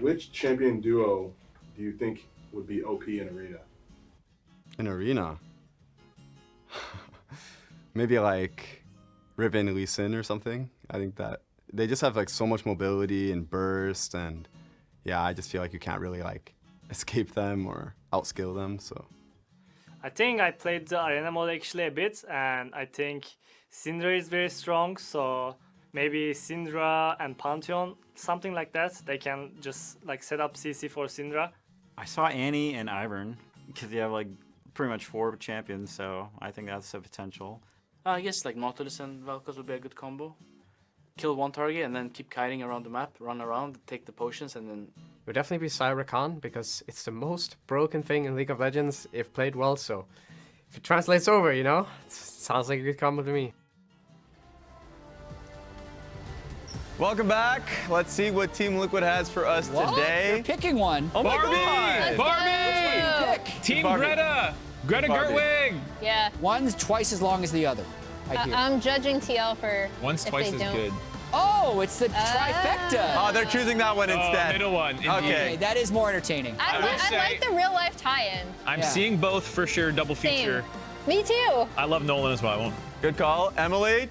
Which champion duo do you think would be OP in Arena? In Arena? Maybe like Riven Lee Sin or something. I think that they just have like so much mobility and burst, and yeah, I just feel like you can't really like escape them or outskill them, so. I think I played the arena mode actually a bit, and I think Syndra is very strong, so maybe Syndra and Pantheon, something like that. They can just like set up CC for Syndra. I saw Annie and Ivern because you have like pretty much 4 champions, so I think that's a potential. I guess like Nautilus and Vel'Koz would be a good combo. Kill one target and then keep kiting around the map, run around, take the potions, and then... It would definitely be Cyber because it's the most broken thing in League of Legends if played well, so if it translates over, you know, it sounds like a good combo to me. Welcome back. Let's see what Team Liquid has for us today. You're picking one. Oh my God! Barbie! Team Greta! Greta Gerwig! Yeah. One's twice as long as the other. I'm judging TL for One's twice as good. Oh, it's the trifecta. Oh, they're choosing that one instead. Middle one. Okay. That is more entertaining. I like the real life tie-in. I'm seeing both for sure, double feature. Me too. I love Nolan as well. Good call. Emily?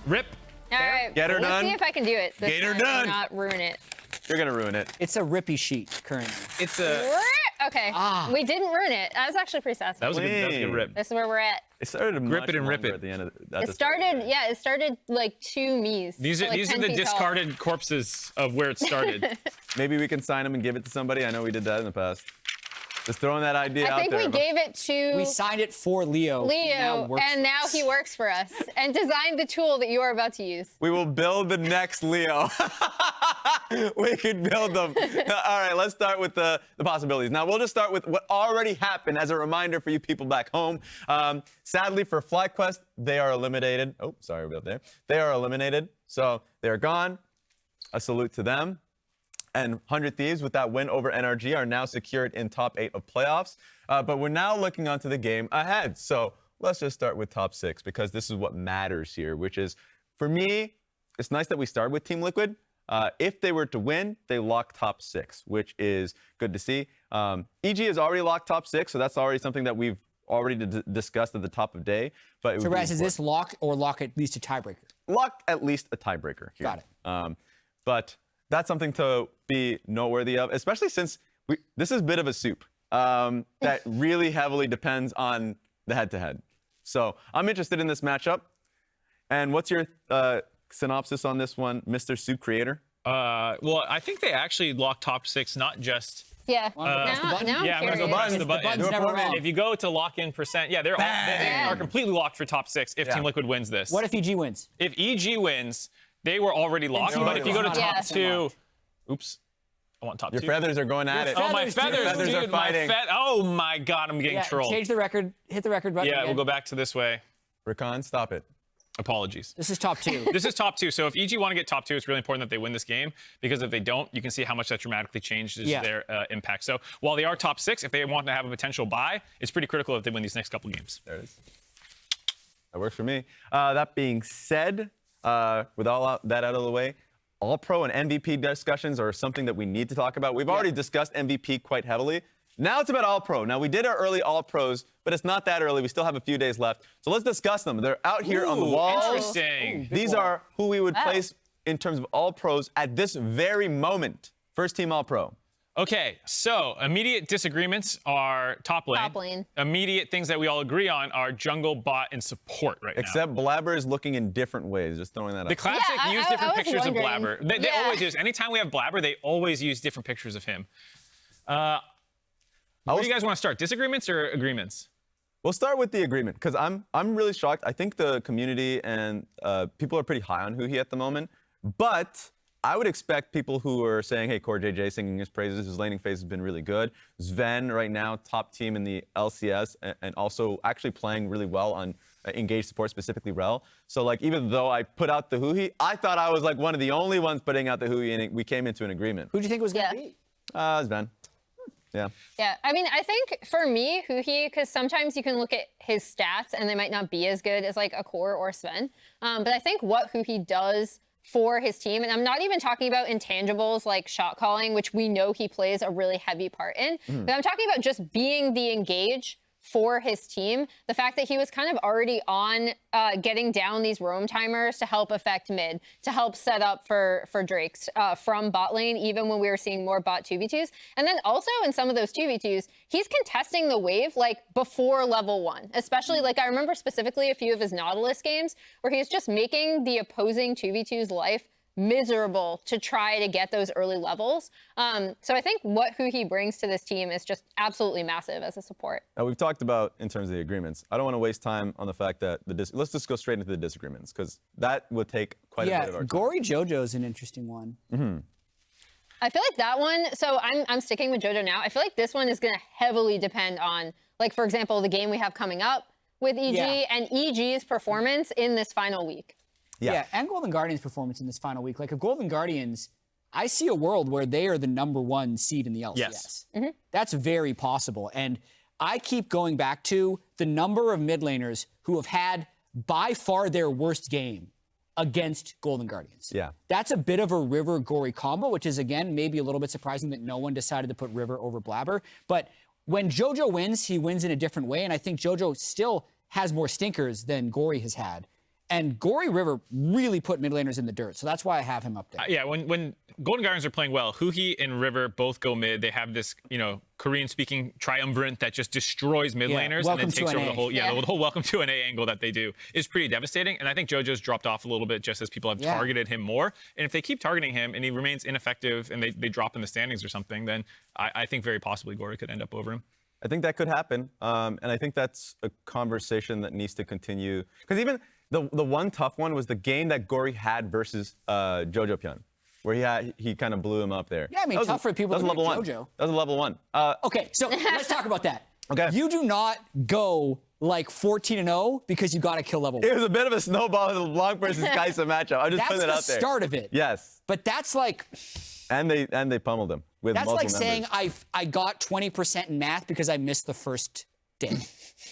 Rip. All right. Get her Let's done. see if I can do it. Get her done. Not ruin it. You're gonna ruin it. It's a rippy sheet currently. It's a... Okay. We didn't ruin it. That was actually pretty satisfying. That was a good rip. This is where we're at. It started Grip it and rip it. at the end of It started like 2 Miis. These are, like these are 10 the feet tall. discarded corpses of where it started. Maybe we can sign them and give it to somebody. I know we did that in the past. Just throwing that idea out I think there. we gave it to We signed it for Leo. and now he works for us and designed the tool that you are about to use. We will build the next Leo. We could build them. All right, let's start with the possibilities. Now, we'll just start with what already happened as a reminder for you people back home. Sadly, for FlyQuest, they are eliminated. Oh, sorry about that. They are eliminated, so they're gone. A salute to them. And 100 Thieves, with that win over NRG, are now secured in top 8 of playoffs. But we're now looking onto the game ahead. So let's just start with top 6, because this is what matters here, which is, for me, it's nice that we start with Team Liquid. If they were to win, they lock top 6, which is good to see. EG has already locked top 6, so that's already something that we've already discussed at the top of day. But So, Raz, is this lock or lock at least a tiebreaker? Lock at least a tiebreaker here. Got it. But that's something to be noteworthy of, especially since this is a bit of a soup that really heavily depends on the head-to-head. So I'm interested in this matchup. And what's your synopsis on this one, Mr. Soup Creator? Well, I think they actually locked top 6, not just... Yeah. Now Yeah, I'm gonna go buttons. The button's never wrong. If you go to lock in percent, yeah, they are completely locked for top 6 if Team Liquid wins this. What if EG wins? If EG wins, they were already locked. But if you go to top 2, oops, I want top 2. Your feathers are going at it. Oh, my feathers, Feathers dude, are fighting. Oh my God, I'm getting trolled. Change the record. Hit the record button. Yeah, again. we'll go back to this way. Rakan, stop it. Apologies. This is top 2. This is top 2. So if EG want to get top 2, it's really important that they win this game, because if they don't, you can see how much that dramatically changes their impact. So while they are top 6, if they want to have a potential bye, it's pretty critical if they win these next couple games. There it is. That works for me. That being said, with all that out of the way, All-Pro and MVP discussions are something that we need to talk about. We've already discussed MVP quite heavily. Now it's about All-Pro. Now, we did our early All-Pros, but it's not that early. We still have a few days left. So let's discuss them. They're out here on the wall. Interesting. These are who we would place in terms of All-Pros at this very moment. First team All-Pro. Okay, so immediate disagreements are top lane. Top lane. Immediate things that we all agree on are jungle, bot, and support right now. Except Blabber is looking in different ways. Just throwing that The up. classic use different pictures of Blabber. They Yeah. always use. Anytime we have Blabber, they always use different pictures of him. Where do you guys want to start? Disagreements or agreements? We'll start with the agreement, because I'm really shocked. I think the community and people are pretty high on Huhi at the moment. But I would expect people who are saying, hey, CoreJJ singing his praises, his laning phase has been really good. Sven right now, top team in the LCS, and also actually playing really well on engaged support, specifically Rell. So like, even though I put out the Huhi, I thought I was like one of the only ones putting out the Huhi, and we came into an agreement. Who do you think was going to beat? Sven. Yeah. Yeah, I mean, I think for me, Huhi, because sometimes you can look at his stats and they might not be as good as like a Core or Sven. But I think what Huhi does for his team. And I'm not even talking about intangibles like shot calling, which we know he plays a really heavy part in, but I'm talking about just being the engage for his team. The fact that he was kind of already on getting down these roam timers to help affect mid, to help set up for Drakes from bot lane, even when we were seeing more bot 2v2s. And then also in some of those 2v2s, he's contesting the wave like before level 1, especially like I remember specifically a few of his Nautilus games where he's just making the opposing 2v2's life miserable to try to get those early levels. So I think who he brings to this team is just absolutely massive as a support. Now, we've talked about in terms of the agreements. I don't want to waste time on the fact that let's just go straight into the disagreements because that would take quite a bit of our time. Gory JoJo is an interesting one. I feel like that one, so I'm sticking with JoJo now. I feel like this one is going to heavily depend on, like, for example, the game we have coming up with EG and EG's performance in this final week. Yeah, and Golden Guardians' performance in this final week. Like, if Golden Guardians, I see a world where they are the #1 seed in the LCS. Yes. That's very possible. And I keep going back to the number of mid laners who have had by far their worst game against Golden Guardians. Yeah. That's a bit of a River Gory combo, which is, again, maybe a little bit surprising that no one decided to put River over Blabber. But when JoJo wins, he wins in a different way. And I think JoJo still has more stinkers than Gory has had. And Gory River really put mid laners in the dirt, so that's why I have him up there. Yeah, when Golden Guardians are playing well, Huhi and River both go mid. They have this, Korean-speaking triumvirate that just destroys mid laners and then takes over the whole, the whole welcome to an A angle that they do is pretty devastating. And I think JoJo's dropped off a little bit just as people have targeted him more. And if they keep targeting him and he remains ineffective and they drop in the standings or something, then I think very possibly Gory could end up over him. I think that could happen, and I think that's a conversation that needs to continue. Because even the one tough one was the game that Gory had versus Jojopyun, where he kind of blew him up there. Yeah, I mean, tough for people to beat JoJo. That was a level 1. Okay, so let's talk about that. Okay. You do not go like 14-0 because you got to kill level 1. It was a bit of a snowball in the Long versus Kai'Sa matchup. I'm just putting it out there. That's the start of it. Yes. But that's like... And they pummeled him with multiple That's like members. saying I got 20% in math because I missed the first day.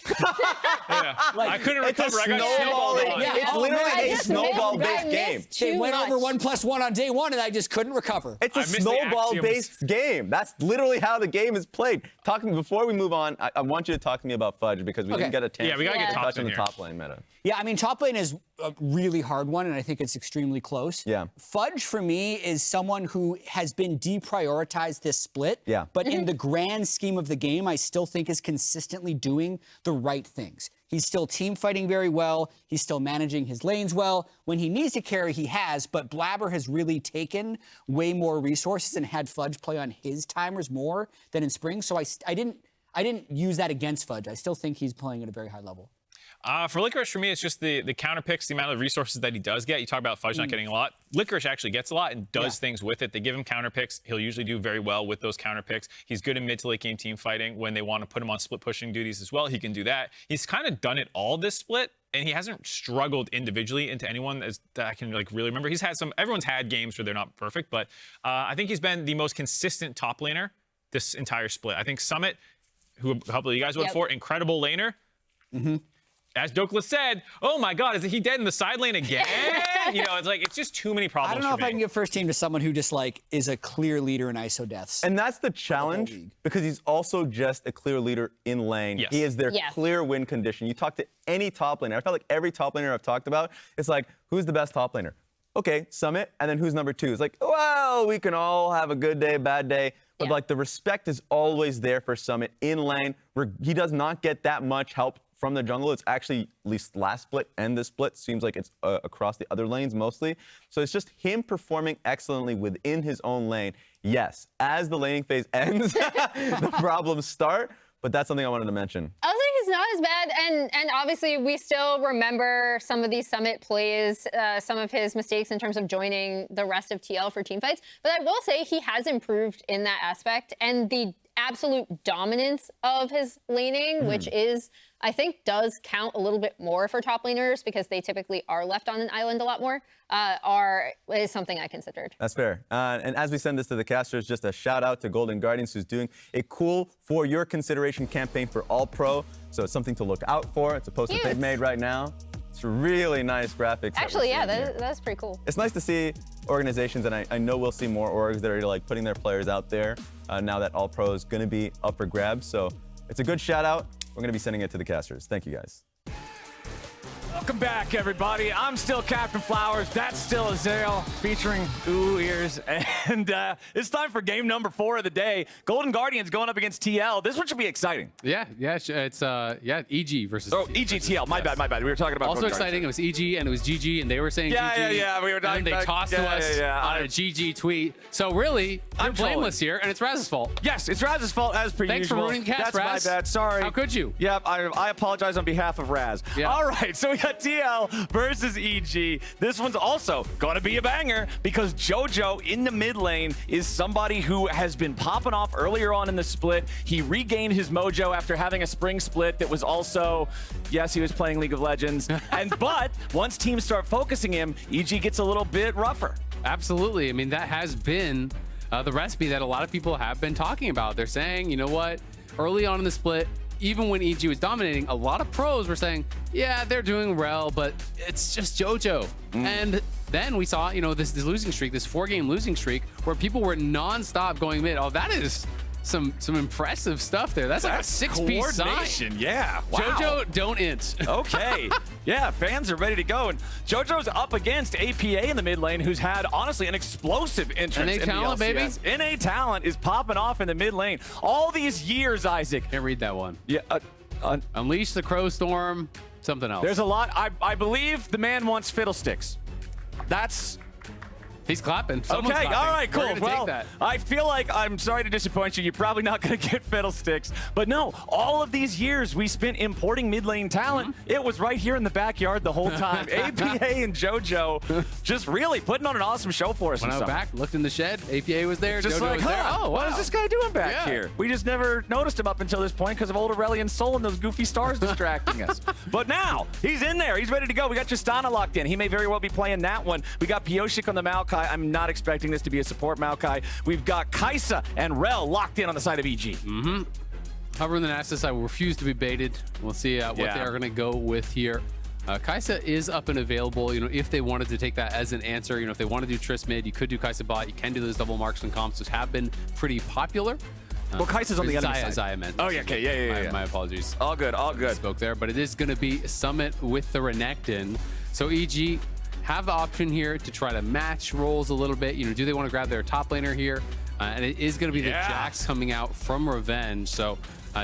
I couldn't recover. I got snowballed. It's literally a snowball-based game. They went over 1+1 on day 1, and I just couldn't recover. It's a snowball-based game. That's literally how the game is played. Before we move on, I want you to talk to me about Fudge because we didn't get a chance. Yeah, we gotta get touch on the here. top lane meta. Yeah, I mean, top lane is a really hard one, and I think it's extremely close. Yeah. Fudge, for me, is someone who has been deprioritized this split. Yeah. But in the grand scheme of the game, I still think is consistently doing the right things. He's still team fighting very well. He's still managing his lanes well. When he needs to carry, he has, but Blabber has really taken way more resources and had Fudge play on his timers more than in spring. So I didn't use that against Fudge. I still think he's playing at a very high level. For Licorice, for me, it's just the counter picks, the amount of resources that he does get. You talk about Fudge not getting a lot. Licorice actually gets a lot and does things with it. They give him counter picks. He'll usually do very well with those counter picks. He's good in mid to late game team fighting. When they want to put him on split pushing duties as well, he can do that. He's kind of done it all this split, and he hasn't struggled individually into anyone that I can really remember. He's had everyone's had games where they're not perfect, but I think he's been the most consistent top laner this entire split. I think Summit, who hopefully you guys voted for, incredible laner. As Dokla said, oh my God, is he dead in the side lane again? It's just too many problems. I don't know if I can give first team to someone who just is a clear leader in ISO deaths. And that's the challenge because he's also just a clear leader in lane. Yes. He is their clear win condition. You talk to any top laner. I felt like every top laner I've talked about, it's like, who's the best top laner? Okay, Summit, and then who's number 2? It's like, well, we can all have a good day, bad day. But the respect is always there for Summit in lane. He does not get that much help from the jungle. It's actually, at least last split and this split, seems like it's across the other lanes mostly. So it's just him performing excellently within his own lane. Yes, as the laning phase ends, the problems start, but that's something I wanted to mention. I was like, he's not as bad, and obviously we still remember some of these Summit plays, some of his mistakes in terms of joining the rest of TL for team fights, but I will say he has improved in that aspect, and the absolute dominance of his laning, which is, I think, does count a little bit more for top laners because they typically are left on an island a lot more, is something I considered. That's fair. And as we send this to the casters, just a shout out to Golden Guardians, who's doing a cool For Your Consideration campaign for All Pro. So it's something to look out for. It's a post that they've made right now. It's really nice graphics. Actually, yeah, that that's pretty cool. it's nice to see organizations, and I know we'll see more orgs that are like putting their players out there now that All Pro is going to be up for grabs. So it's a good shout out. We're going to be sending it to the casters. Thank you guys. Welcome back, everybody. I'm still Captainflowers. That's still Azael, featuring Ooh Ears. And it's time for game number 4 of the day. Golden Guardians going up against TL. This one should be exciting. Yeah, it's EG versus. Oh, EG TL. My bad. We were talking about also Golden exciting. It was EG and it was GG, and they were saying GG. Yeah. We were and then they tossed to us on a GG tweet. So really, I'm blameless here, and it's Raz's fault. Yes, it's Raz's fault as per Thanks usual. for ruining cast, That's Raz. my bad. Sorry. How could you? Yeah, I apologize on behalf of Raz. Yeah. All right, so we got TL versus EG. This one's also going to be a banger because JoJo in the mid lane is somebody who has been popping off earlier on in the split. He regained his mojo after having a spring split that was also, yes, he was playing League of Legends. But once teams start focusing him, EG gets a little bit rougher. Absolutely. I mean, that has been the recipe that a lot of people have been talking about. They're saying, you know what, early on in the split, even when EG was dominating, a lot of pros were saying, yeah, they're doing Rell, but it's just JoJo. And then we saw, this losing streak, this 4-game losing streak, where people were non-stop going mid. Oh, that is some impressive stuff there. That's like a 6-piece sign. Yeah. Wow. JoJo, don't int. Okay. Yeah, fans are ready to go. And JoJo's up against APA in the mid lane, who's had, honestly, an explosive entrance in talent, the LCS. baby. NA talent is popping off in the mid lane. All these years, Isaac. Can't read that one. Yeah. Unleash the Crow Storm, something else. There's a lot. I believe the man wants fiddlesticks. That's... He's clapping. Someone's okay, clapping. all right, cool. We're gonna Well, take that. I feel like I'm sorry to disappoint you. You're probably not going to get fiddlesticks. But no, all of these years we spent importing mid lane talent. It was right here in the backyard the whole time. APA and JoJo just really putting on an awesome show for us. When I went back, looked in the shed, APA was there, just JoJo like, was there. Oh, what is this guy doing back here? We just never noticed him up until this point because of old Aurelian Soul and those goofy stars distracting us. But now, he's in there. He's ready to go. We got Tristana locked in. He may very well be playing that one. We got Pyosik on the Maokai. I'm not expecting this to be a support Maokai. We've got Kai'Sa and Rell locked in on the side of EG. However, in the Nasus, I refuse to be baited. We'll see what they are going to go with here. Kai'Sa is up and available, if they wanted to take that as an answer. If they want to do Trist mid, you could do Kai'Sa bot. You can do those double marks and comps, which have been pretty popular. Well, Kai'Sa's on the enemy side. Zaya meant. Oh, yeah, okay, yeah. My apologies. All good. Spoke there, but it is going to be Summit with the Renekton. So EG have the option here to try to match roles a little bit. Do they want to grab their top laner here? And it is going to be the Jax coming out from Revenge. So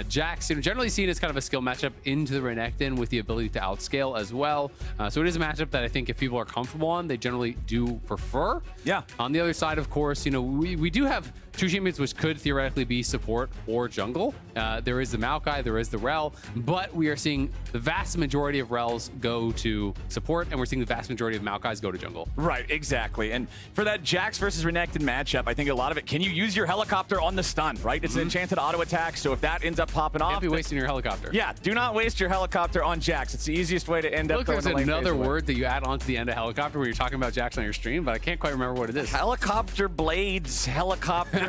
Jax, generally seen as kind of a skill matchup into the Renekton with the ability to outscale as well. So it is a matchup that I think if people are comfortable on, they generally do prefer. Yeah. On the other side, of course, we do have two champions which could theoretically be support or jungle. There is the Maokai, there is the Rell, but we are seeing the vast majority of Rells go to support, and we're seeing the vast majority of Maokais go to jungle. Right, exactly. And for that Jax versus Renekton matchup, I think a lot of it, can you use your helicopter on the stun, right? It's an enchanted auto attack, so if that ends up popping off... Can't be wasting your helicopter. Yeah, do not waste your helicopter on Jax. It's the easiest way to end up throwing the lane phase There's another away. word that you add on to the end of helicopter where you're talking about Jax on your stream, but I can't quite remember what it is. Helicopter blades, helicopter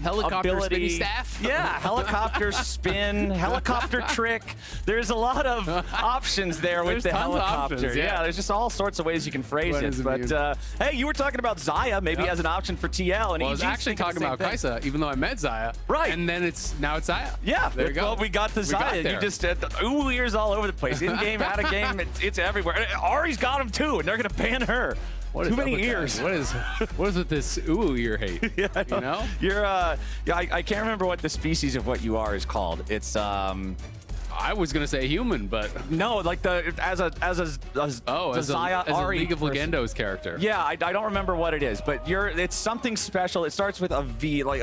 Helicopter ability. spinny staff? Yeah, helicopter spin, helicopter trick. There's a lot of options there with There's the tons of helicopter. options, yeah. There's just all sorts of ways you can phrase What it. is it But mean? hey, you were talking about Zaya maybe as an option for TL. And Well, I was EG's actually thinking talking the about same thing. Kai'Sa, even though I meant Zaya. Right. And then now it's Zaya. Yeah, There you go. Well, we got the We got Zaya. there. You just ooh ears all over the place. In game, out of game, it's everywhere. And Ari's got him too, and they're gonna ban her. What is Too up many with that? ears. What is with this ear hate? Yeah, I You know? You're I can't remember what the species of what you are is called. It's I was gonna say human, but no, like as a Zaya Ari League of person. Legendos character. Yeah, I don't remember what it is, but it's something special. It starts with a V, like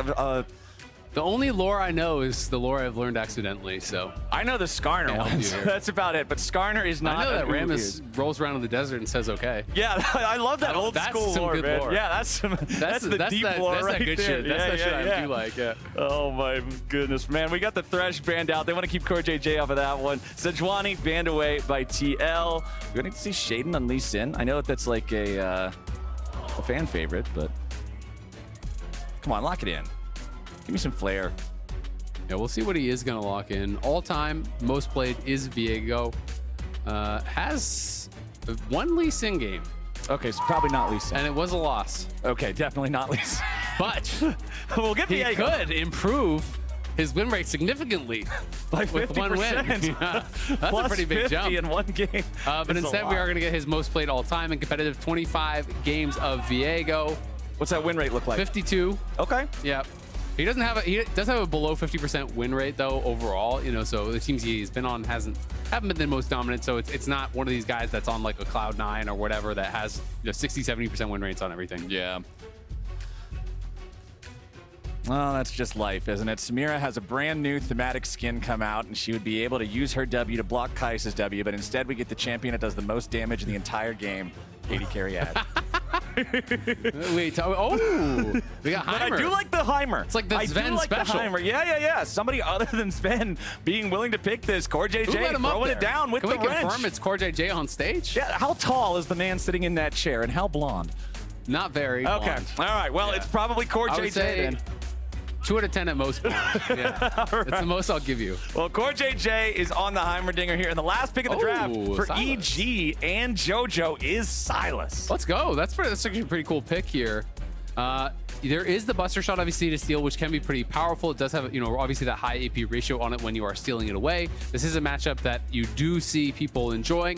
The only lore I know is the lore I've learned accidentally, so. I know the Skarner Can't help one. you here. That's about it. But Skarner is not. I know that an Rammus Udyr. rolls around in the desert and says okay. Yeah, I love that old That's school some lore, good man. lore. Yeah, that's the deep lore That's right that good there. shit. That's Yeah, that shit yeah, I do like, yeah. Oh my goodness, man. We got the Thresh banned out. They want to keep CoreJJ off of that one. Sejuani banned away by TL. We're going to see Sheiden on Lee Sin. I know that that's like a fan favorite, but come on, lock it in. Give me some flair. Yeah, we'll see what he is going to lock in. All time, most played is Viego. Has One Lee Sin game, Okay, so probably not Lee Sin. and it was a loss. Okay, definitely not Lee Sin. But We'll get he Viego. could improve his win rate significantly By with one win. 50%. Yeah, that's a Plus pretty big 50 jump. in one game. But It's a instead, we lot. are going to get his most played all time in competitive 25 games of Viego, What's that win rate look like? 52. Okay. Yep. He does have a below 50% win rate though overall, you know, so the teams he's been on haven't been the most dominant, so it's not one of these guys that's on like a Cloud9 or whatever that has 60-70% win rates on everything. Yeah. Well, that's just life, isn't it? Samira has a brand new thematic skin come out, and she would be able to use her W to block Kai'Sa's W, but instead we get the champion that does the most damage in the entire game, AD carry Ashe. Wait, oh, we got Heimer. But I do like the Heimer. It's like the I Sven do like special. The Heimer. Yeah. Somebody other than Sven being willing to pick this. Who let CoreJJ him up throwing there? it down with Can the we wrench. confirm it's CoreJJ on stage? Yeah, how tall is the man sitting in that chair, and how blonde? Not very. Okay. blonde. All right. Well, Yeah. it's probably I would CoreJJ say then. 2 out of 10 at most. Blonde. Yeah. It's the most I'll give you. Well, CoreJJ is on the Heimerdinger here, and the last pick of the draft for Sylas. EG and JoJo is Sylas. Let's go. That's actually a pretty cool pick here. There is the Buster Shot, obviously, to steal, which can be pretty powerful. It does have, obviously that high AP ratio on it when you are stealing it away. This is a matchup that you do see people enjoying.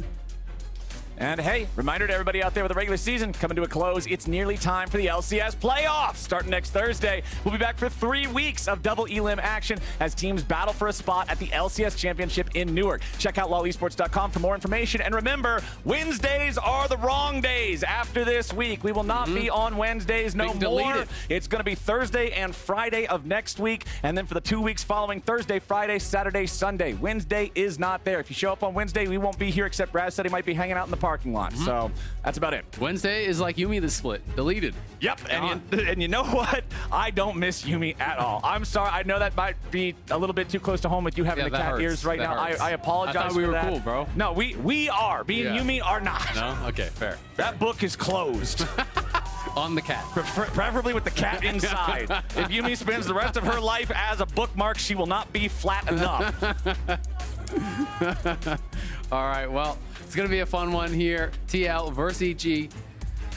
And hey, reminder to everybody out there with the regular season coming to a close. It's nearly time for the LCS playoffs. Starting next Thursday, we'll be back for 3 weeks of double elim action as teams battle for a spot at the LCS Championship in Newark. Check out lolesports.com for more information. And remember, Wednesdays are the wrong days. After this week, we will not be on Wednesdays no Being more. deleted. It's going to be Thursday and Friday of next week. And then for the 2 weeks following, Thursday, Friday, Saturday, Sunday. Wednesday is not there. If you show up on Wednesday, we won't be here, except Raz said he might be hanging out in the parking lot. So that's about it. Wednesday is like Yumi the split. Deleted. Yep. And you know what? I don't miss Yumi at all. I'm sorry. I know that might be a little bit too close to home with you having Yeah, the that cat hurts. ears right That now. hurts. I apologize I thought we for were that. cool, bro. No, we are. Me and Yumi are not. No? Okay, fair. That book is closed. On the cat. Preferably with the cat inside. If Yumi spends the rest of her life as a bookmark, she will not be flat enough. All right, well, it's going to be a fun one here. TL versus EG.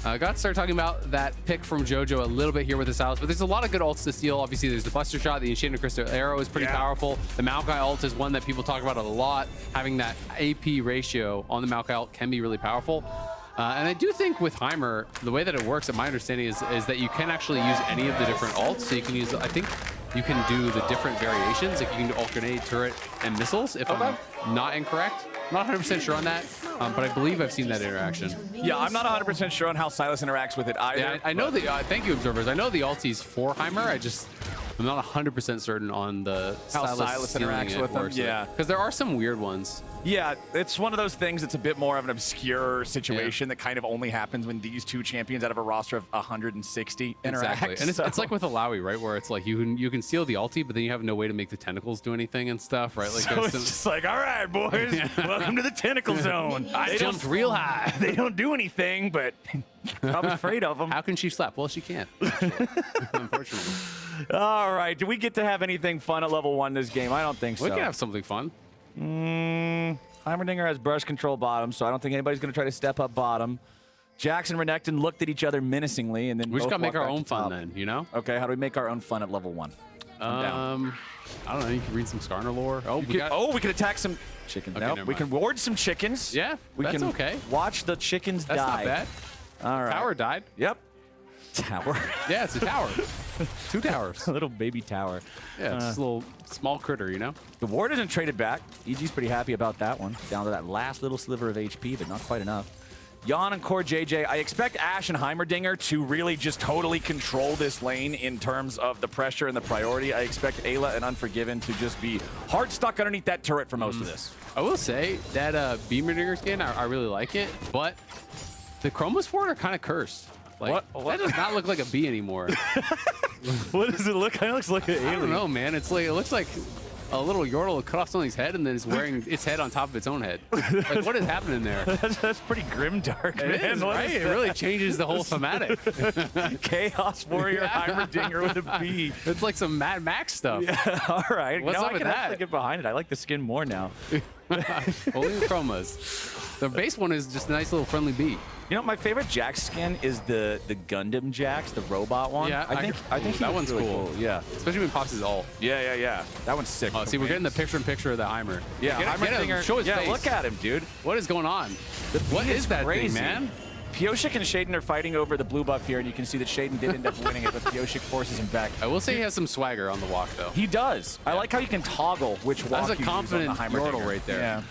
Got to start talking about that pick from JoJo a little bit here with the Sylas, but there's a lot of good ults to steal. Obviously, there's the Buster Shot, the Enchanted Crystal Arrow is pretty powerful. The Maokai ult is one that people talk about a lot. Having that AP ratio on the Maokai ult can be really powerful. And I do think with Heimer, the way that it works, my understanding is that you can actually use any of the different ults. So you can use, I think you can do the different variations. Like you can do ult grenade, turret, and missiles, if I'm not incorrect. I'm not 100% sure on that, but I believe I've seen that interaction. Yeah, I'm not 100% sure on how Sylas interacts with it either. Yeah, I know the, thank you, observers. I know the ultis for Heimer. I'm not 100% certain on the How Sylas interacts with them, yeah. Because there are some weird ones. Yeah, it's one of those things that's a bit more of an obscure situation that kind of only happens when these two champions out of a roster of 160 interact. Exactly. And it's like with Alawi, right? Where it's like you can steal the ulti, but then you have no way to make the tentacles do anything and stuff, right? Like So it's just like, all right, boys, welcome to the tentacle zone. I jumped real high. They don't do anything, but I'm afraid of them. How can she slap? Well, she can't. Unfortunately. All right, do we get to have anything fun at level 1 this game? I don't think so. We can have something fun. Heimerdinger has brush control bottom, so I don't think anybody's going to try to step up bottom. Jax and Renekton looked at each other menacingly, and then We just both got to make walked our back own to fun top. then, you know? Okay, how do we make our own fun at level 1? I don't know. You can read some Skarner lore. Oh, we could attack some chickens. Okay, Nope, never we mind. can ward some chickens. Yeah, we that's can okay. watch the chickens That's die. not bad. All right. Tower died. Yep. Tower. Yeah, it's a tower. 2 towers. A little baby tower. Yeah, it's just a little small critter, you know? The ward isn't traded back. EG's pretty happy about that one. Down to that last little sliver of HP, but not quite enough. Yeon and CoreJJ, I expect Ashe and Heimerdinger to really just totally control this lane in terms of the pressure and the priority. I expect Eyla and Unforgiven to just be hard stuck underneath that turret for most of this. I will say that Heimerdinger skin, I really like it, but the chromos for it are kind of cursed. Like, What? that does not look like a bee anymore. What does it look? Kind of looks like an alien. I don't know, man. It looks like a little Yordle cut off something's head and then it's wearing its head on top of its own head. Like, what is happening there? That's pretty grimdark, man. It is, What right? is It really changes the whole thematic. Chaos Warrior Heimerdinger with a bee. It's like some Mad Max stuff. Yeah, all right. What's up I with can actually that? get behind it. I like the skin more now. Only the chromas. The base one is just a nice little friendly beat. You know, my favorite Jax skin is the Gundam Jax, the robot one. Yeah, I think that one's really cool. Yeah, especially when he pops his ult. Yeah. That one's sick. Oh, see, we're getting the picture-in-picture of the Heimer. Yeah, Heimerdinger. Show his face. Look at him, dude. What is going on? What is that crazy. thing, man? Pyosik and Sheiden are fighting over the blue buff here, and you can see that Sheiden did end up winning it, but Pyosik forces him back. I will say he has some swagger on the walk, though. He does. I like how you can toggle which walk That's a you confident use on the yordle Heimerdinger. right there. Yeah.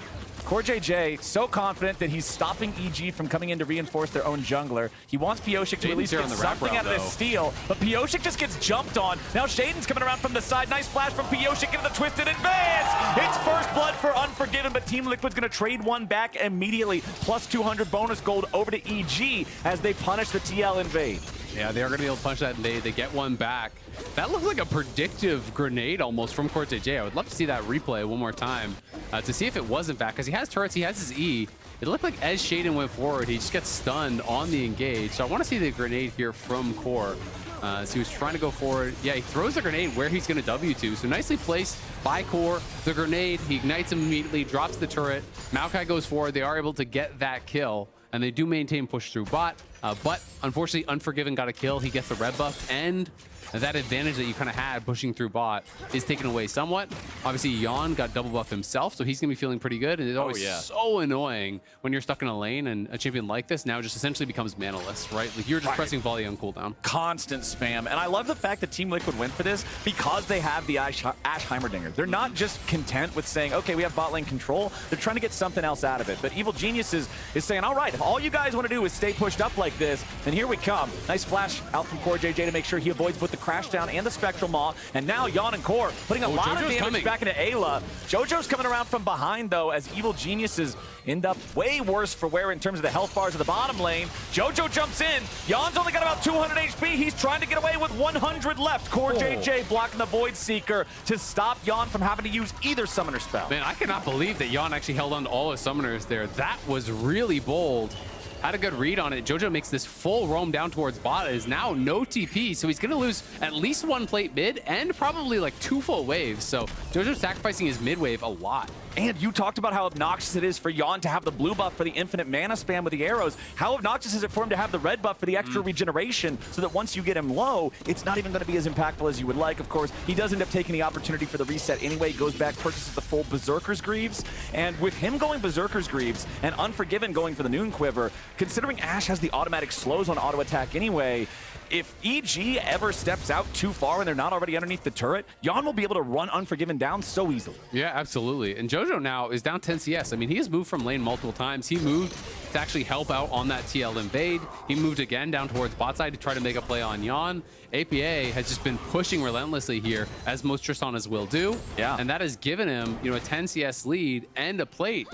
CoreJJ, so confident that he's stopping EG from coming in to reinforce their own jungler. He wants Pyosik to at least get something out of this steal, but Pyosik just gets jumped on. Now Sheiden's coming around from the side. Nice flash from Pyosik into the twisted advance. It's first blood for Unforgiven, but Team Liquid's going to trade one back immediately. Plus 200 bonus gold over to EG as they punish the TL invade. Yeah, they are going to be able to punch that, and they get one back. That looked like a predictive grenade almost from CoreJJ. I would love to see that replay one more time to see if it wasn't back, because he has turrets, he has his E. It looked like as Sheiden went forward, he just gets stunned on the engage. So I want to see the grenade here from Core. So he was trying to go forward. Yeah, he throws the grenade where he's going to W to. So nicely placed by Core. The grenade, he ignites him immediately, drops the turret. Maokai goes forward. They are able to get that kill, and they do maintain push through bot. But unfortunately, Unforgiven got a kill. He gets the red buff, and that advantage that you kind of had pushing through bot is taken away somewhat. Obviously, Yeon got double buff himself, so he's going to be feeling pretty good. And it's always so annoying when you're stuck in a lane, and a champion like this now just essentially becomes manaless, right? Like you're just pressing volley on cooldown. Constant spam. And I love the fact that Team Liquid went for this because they have the Ashe Heimerdinger. They're not just content with saying, okay, we have bot lane control. They're trying to get something else out of it. But Evil Geniuses is saying, all right, if all you guys want to do is stay pushed up like this, then here we come. Nice flash out from CoreJJ to make sure he avoids both the crash down and the Spectral Maw. And now Yeon and Core putting a lot of damage back into Eyla. Jojo's coming around from behind, though, as Evil Geniuses end up way worse for wear in terms of the health bars of the bottom lane. Jojo jumps in. Yeon's only got about 200 HP. He's trying to get away with 100 left. CoreJJ blocking the Void Seeker to stop Yeon from having to use either summoner spell. Man, I cannot believe that Yeon actually held on to all his summoners there. That was really bold. Had a good read on it. Jojo makes this full roam down towards bot. It is now no TP, so he's going to lose at least one plate mid and probably like 2 full waves. So Jojo's sacrificing his mid wave a lot. And you talked about how obnoxious it is for Yeon to have the blue buff for the infinite mana spam with the arrows. How obnoxious is it for him to have the red buff for the extra regeneration so that once you get him low, it's not even going to be as impactful as you would like. Of course, he does end up taking the opportunity for the reset anyway. He goes back, purchases the full Berserker's Greaves. And with him going Berserker's Greaves and Unforgiven going for the Noon Quiver, considering Ashe has the automatic slows on auto attack anyway, if EG ever steps out too far and they're not already underneath the turret, Yeon will be able to run Unforgiven down so easily. Yeah, absolutely. And Jojo now is down 10 CS. I mean, he has moved from lane multiple times. He moved to actually help out on that TL invade. He moved again down towards bot side to try to make a play on Yeon. APA has just been pushing relentlessly here, as most Tristanas will do. Yeah. And that has given him, you know, a 10 CS lead and a plate.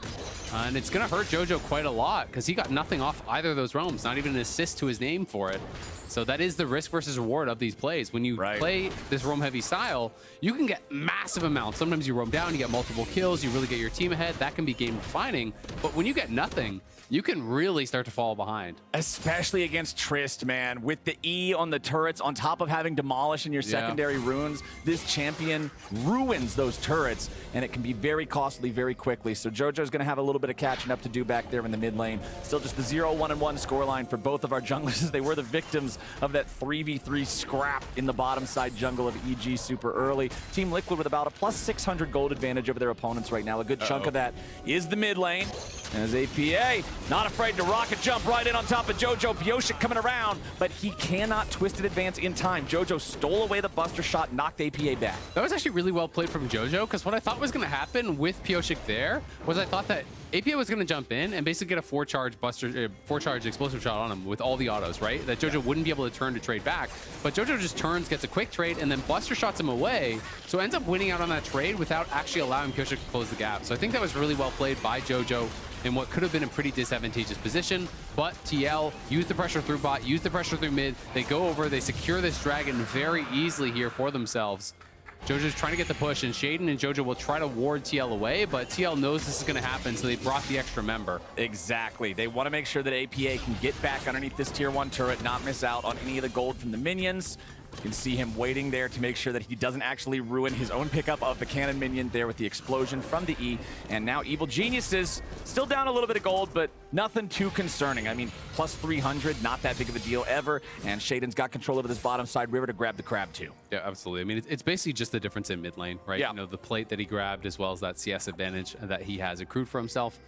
And it's going to hurt Jojo quite a lot because he got nothing off either of those realms, not even an assist to his name for it. So that is the risk versus reward of these plays. When you play this roam heavy style, you can get massive amounts. Sometimes you roam down, you get multiple kills, you really get your team ahead. That can be game defining. But when you get nothing, you can really start to fall behind. Especially against Trist, man. With the E on the turrets, on top of having Demolish in your secondary runes, this champion ruins those turrets, and it can be very costly very quickly. So Jojo's going to have a little bit of catching up to do back there in the mid lane. Still just the 0-1-1 scoreline for both of our junglers as they were the victims of that 3v3 scrap in the bottom side jungle of EG super early. Team Liquid with about a plus 600 gold advantage over their opponents right now. A good chunk of that is the mid lane. As APA not afraid to rocket jump right in on top of Jojo. Pyosik coming around, but he cannot twisted advance in time. Jojo stole away the buster shot, knocked APA back. That was actually really well played from Jojo, because what I thought was going to happen with Pyosik there was I thought that APA was going to jump in and basically get a 4-charge explosive shot on him with all the autos, right? That Jojo wouldn't be able to turn to trade back. But Jojo just turns, gets a quick trade, and then buster shots him away. So ends up winning out on that trade without actually allowing Pyosik to close the gap. So I think that was really well played by Jojo in what could have been a pretty disadvantageous position. But TL used the pressure through bot, used the pressure through mid. They go over, they secure this dragon very easily here for themselves. Jojo's trying to get the push, and Sheiden and Jojo will try to ward TL away, but TL knows this is going to happen, so they brought the extra member. Exactly. They want to make sure that APA can get back underneath this tier 1 turret, not miss out on any of the gold from the minions. You can see him waiting there to make sure that he doesn't actually ruin his own pickup of the cannon minion there with the explosion from the E. And now Evil Geniuses still down a little bit of gold, but nothing too concerning. I mean, plus 300, not that big of a deal ever. And Shaiden's got control over this bottom side river to grab the crab too. Yeah, absolutely. I mean, it's basically just the difference in mid lane, right? Yeah. You know, the plate that he grabbed as well as that CS advantage that he has accrued for himself.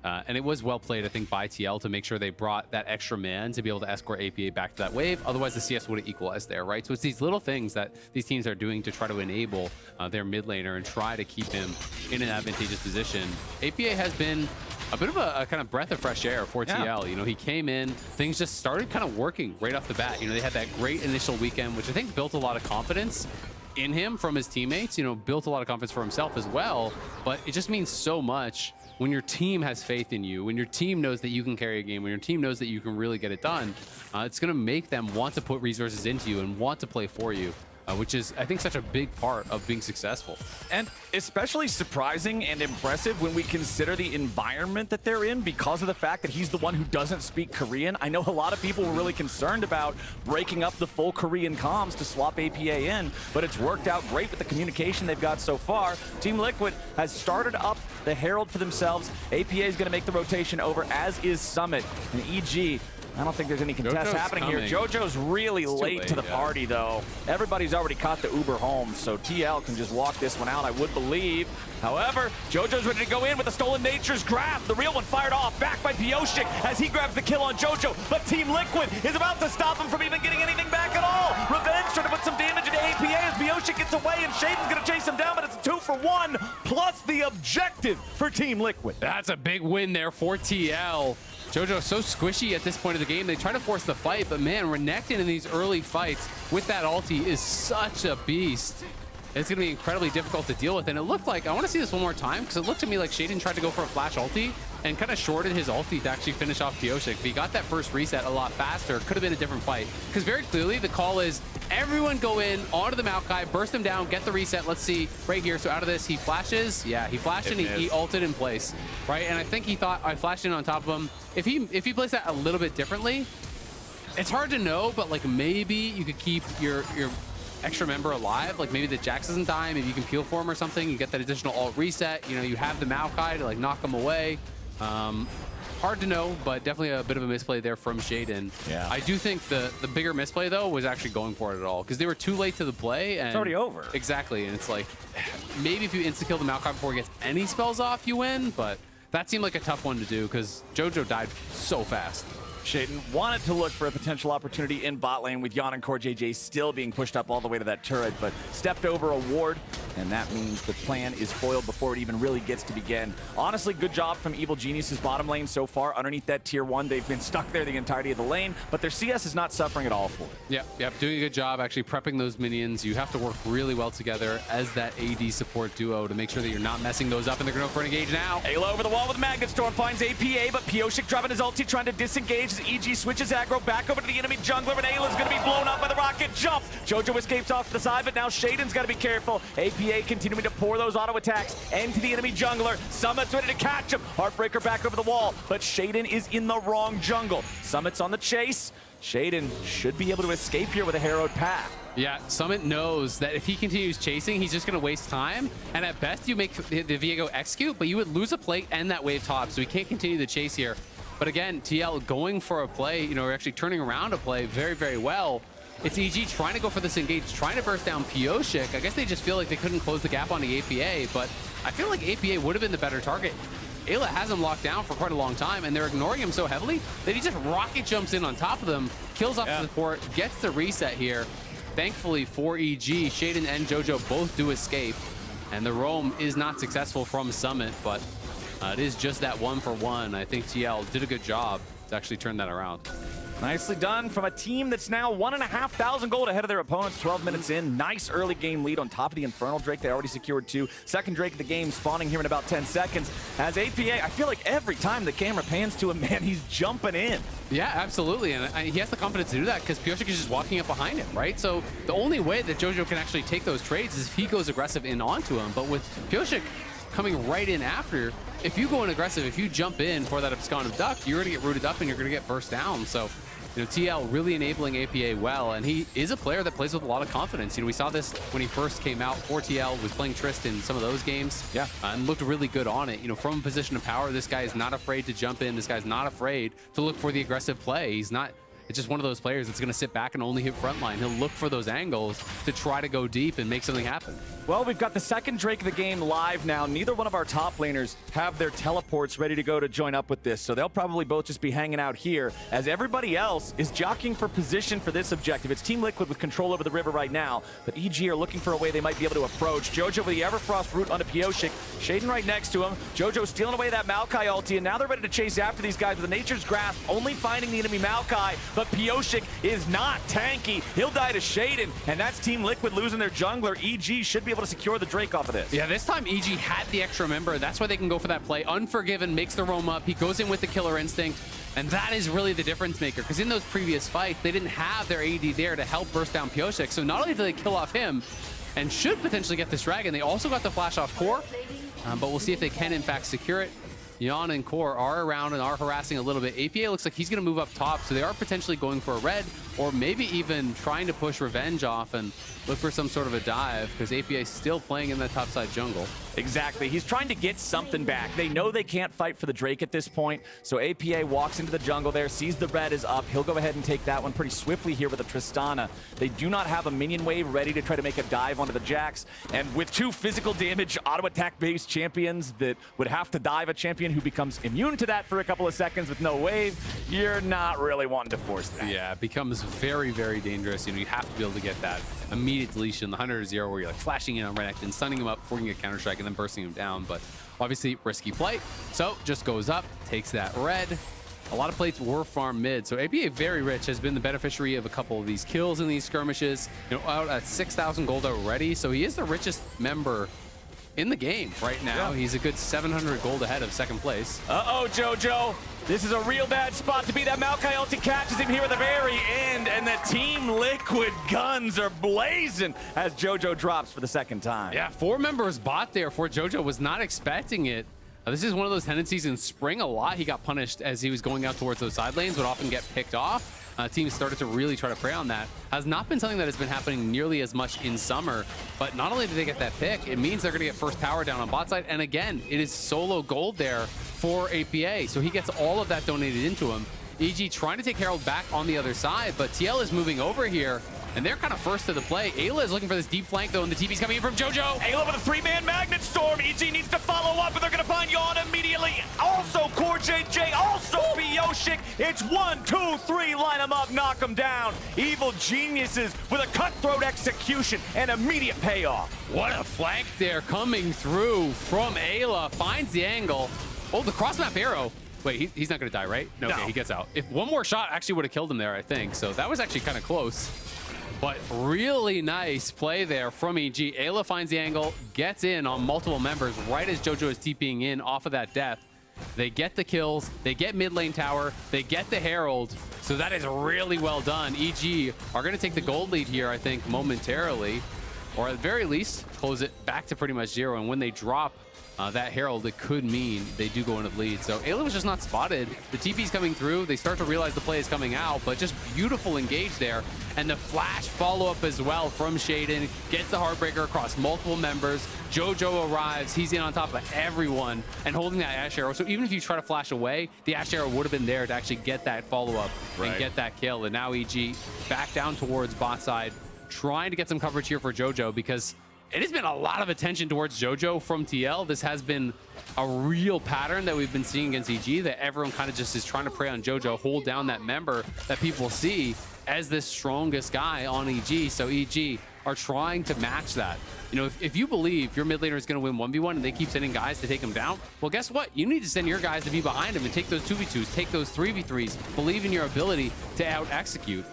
And it was well played, I think, by TL to make sure they brought that extra man to be able to escort APA back to that wave. Otherwise, the CS would have equalized there, right? So it's these little things that these teams are doing to try to enable their mid laner and try to keep him in an advantageous position. APA has been a bit of a kind of breath of fresh air for TL. You know, he came in, things just started kind of working right off the bat. You know, they had that great initial weekend, which I think built a lot of confidence in him from his teammates, you know, built a lot of confidence for himself as well. But it just means so much when your team has faith in you, when your team knows that you can carry a game, when your team knows that you can really get it done. It's going to make them want to put resources into you and want to play for you. Which is, I think, such a big part of being successful. And especially surprising and impressive when we consider the environment that they're in because of the fact that he's the one who doesn't speak Korean. I know a lot of people were really concerned about breaking up the full Korean comms to swap APA in, but it's worked out great with the communication they've got so far. Team Liquid has started up the Herald for themselves. APA is going to make the rotation over, as is Summit. And EG, I don't think there's any contest happening here. Jojo's really late to the party, though. Everybody's already caught the Uber home, so TL can just walk this one out, I would believe. However, Jojo's ready to go in with the Stolen Nature's grab. The real one fired off, back by Pyosik as he grabs the kill on Jojo. But Team Liquid is about to stop him from even getting anything back at all. Revenge trying to put some damage into APA as Pyosik gets away, and Shaiden's going to chase him down, but it's a 2-for-1, plus the objective for Team Liquid. That's a big win there for TL. Jojo so squishy at this point of the game. They try to force the fight, but man, Renekton in these early fights with that ulti is such a beast. It's going to be incredibly difficult to deal with. And it looked like, I want to see this one more time, because it looked to me like Sheiden tried to go for a flash ulti and kind of shorted his ulti to actually finish off Pyosik. If he got that first reset a lot faster, it could have been a different fight. Because very clearly the call is everyone go in onto the Maokai, burst him down, get the reset. Let's see right here. So out of this, he flashes. Yeah, he flashed and he ulted in place, right? And I think he thought I flashed in on top of him. If he plays that a little bit differently, it's hard to know, but like maybe you could keep your extra member alive. Like maybe the Jax doesn't die, maybe you can peel for him or something. You get that additional ult reset. You know, you have the Maokai to like knock him away. Hard to know, but definitely a bit of a misplay there from Sheiden. Yeah. I do think the bigger misplay though was actually going for it at all, because they were too late to the play. And it's already over. Exactly, and it's like maybe if you insta-kill the Maokai before he gets any spells off, you win, but that seemed like a tough one to do because Jojo died so fast. Sheiden wanted to look for a potential opportunity in bot lane with Yeon and CoreJJ still being pushed up all the way to that turret, but stepped over a ward, and that means the plan is foiled before it even really gets to begin. Honestly, good job from Evil Genius's bottom lane so far. Underneath that tier 1, they've been stuck there the entirety of the lane, but their CS is not suffering at all for it. Yep, doing a good job actually prepping those minions. You have to work really well together as that AD support duo to make sure that you're not messing those up, and they're going to go for an engage now. Ayla over the wall with Magnet Storm finds APA, but Pyosik dropping his ulti, trying to disengage as EG switches aggro back over to the enemy jungler, and Ayla's going to be blown up by the rocket jump. Jojo escapes off to the side, but now Shaiden's got to be careful. APA continuing to pour those auto attacks into the enemy jungler. Summit's ready to catch him. Heartbreaker back over the wall, but Sheiden is in the wrong jungle. Summit's on the chase. Sheiden should be able to escape here with a harrowed path. Yeah, Summit knows that if he continues chasing, he's just going to waste time. And at best, you make the Viego execute, but you would lose a plate and that wave top, so he can't continue the chase here. But again, TL going for a play, you know, actually turning around a play very, very well. It's EG trying to go for this engage, trying to burst down Pyosik. I guess they just feel like they couldn't close the gap on the APA, but I feel like APA would have been the better target. Ayla has him locked down for quite a long time, and they're ignoring him so heavily that he just rocket jumps in on top of them, kills off the support, gets the reset here. Thankfully for EG, Sheiden and Jojo both do escape, and the roam is not successful from Summit, but it is just that 1-for-1. I think TL did a good job to actually turn that around. Nicely done from a team that's now 1,500 gold ahead of their opponents 12 minutes in. Nice early game lead on top of the Infernal Drake. They already secured 2. Second Drake of the game spawning here in about 10 seconds. As APA, I feel like every time the camera pans to him, man, he's jumping in. Yeah, absolutely. And he has the confidence to do that because Pyosik is just walking up behind him, right? So the only way that Jojo can actually take those trades is if he goes aggressive in onto him. But with Pyosik coming right in after, if you go in aggressive, if you jump in for that absconded duck, you're going to get rooted up and you're going to get burst down. So TL really enabling APA well, and he is a player that plays with a lot of confidence. We saw this when he first came out. 4TL was playing Trist in some of those games, and looked really good on it. From a position of power, this guy is not afraid to jump in. This guy's not afraid to look for the aggressive play. He's not. It's just one of those players that's going to sit back and only hit frontline. He'll look for those angles to try to go deep and make something happen. Well, we've got the second Drake of the game live now. Neither one of our top laners have their teleports ready to go to join up with this, so they'll probably both just be hanging out here as everybody else is jockeying for position for this objective. It's Team Liquid with control over the river right now, but EG are looking for a way they might be able to approach. Jojo with the Everfrost route onto Pyosik. Sheiden right next to him. Jojo stealing away that Maokai ulti, and now they're ready to chase after these guys with a Nature's Grasp, only finding the enemy Maokai, but Pyosik is not tanky. He'll die to Sheiden, and that's Team Liquid losing their jungler. EG should be able to secure the Drake off of this. Yeah, this time EG had the extra member. That's why they can go for that play. Unforgiven makes the roam up. He goes in with the killer instinct, and that is really the difference maker, because in those previous fights, they didn't have their AD there to help burst down Pyosik. So not only do they kill off him and should potentially get this dragon, they also got the flash off Core, but we'll see if they can in fact secure it. Yeon and Core are around and are harassing a little bit. APA looks like he's going to move up top, so they are potentially going for a red, or maybe even trying to push Revenge off and look for some sort of a dive, because APA is still playing in that topside jungle. Exactly. He's trying to get something back. They know they can't fight for the Drake at this point, so APA walks into the jungle there, sees the red is up. He'll go ahead and take that one pretty swiftly here with a Tristana. They do not have a minion wave ready to try to make a dive onto the Jax, and with two physical damage auto attack based champions that would have to dive a champion who becomes immune to that for a couple of seconds with no wave, you're not really wanting to force that. Yeah, it becomes very, very dangerous. You have to be able to get that immediate deletion, the 100-0, where you're like flashing in on Renekton, stunning him up before you can get Counter-Strike, and then bursting him down. But obviously, risky play. So just goes up, takes that red. A lot of plates were farm mid. So APA very rich, has been the beneficiary of a couple of these kills in these skirmishes. Out at 6,000 gold already. So he is the richest member in the game right now. Yeah. He's a good 700 gold ahead of second place. Uh-oh, Jojo. This is a real bad spot to be. That Maokai ulti catches him here at the very end, and the Team Liquid guns are blazing as Jojo drops for the second time. Yeah, 4 members bot there for Jojo. Was not expecting it. This is one of those tendencies in spring a lot. He got punished as he was going out towards those side lanes, would often get picked off. Teams started to really try to prey on that. Has not been something that has been happening nearly as much in summer, but not only did they get that pick, it means they're going to get first tower down on bot side, and again, it is solo gold there for APA, so he gets all of that donated into him. EG trying to take Herald back on the other side, but TL is moving over here, and they're kind of first to the play. Ayla is looking for this deep flank, though, and the TP's coming in from Jojo. Ayla with a 3-man Magnet Storm. EG needs to follow up, and they're going to find Yeon immediately. Also, CoreJJ, also Pyosik. It's 1, 2, 3. Line them up, knock them down. Evil geniuses with a cutthroat execution and immediate payoff. What a flank there coming through from Ayla. Finds the angle. Oh, the cross-map arrow. Wait, he's not going to die, right? No, okay, he gets out. If one more shot actually would have killed him there, I think. So that was actually kind of close. But really nice play there from EG. Ayla finds the angle, gets in on multiple members right as Jojo is TPing in off of that death. They get the kills, they get mid lane tower, they get the Herald. So that is really well done. EG are going to take the gold lead here, I think, momentarily. Or at the very least, close it back to pretty much 0. And when they drop that Herald, it could mean they do go into the lead. So Ayla was just not spotted. The TP's coming through. They start to realize the play is coming out, but just beautiful engage there. And the flash follow-up as well from Sheiden. Gets the Heartbreaker across multiple members. Jojo arrives. He's in on top of everyone and holding that Ashe arrow. So even if you try to flash away, the Ashe arrow would have been there to actually get that follow-up and get that kill. And now EG back down towards bot side, trying to get some coverage here for Jojo, because it has been a lot of attention towards Jojo from TL. This has been a real pattern that we've been seeing against EG, that everyone kind of just is trying to prey on Jojo, hold down that member that people see as this strongest guy on EG. So EG are trying to match that. If you believe your mid laner is going to win 1v1 and they keep sending guys to take him down, well, guess what? You need to send your guys to be behind him and take those 2v2s, take those 3v3s, believe in your ability to out-execute.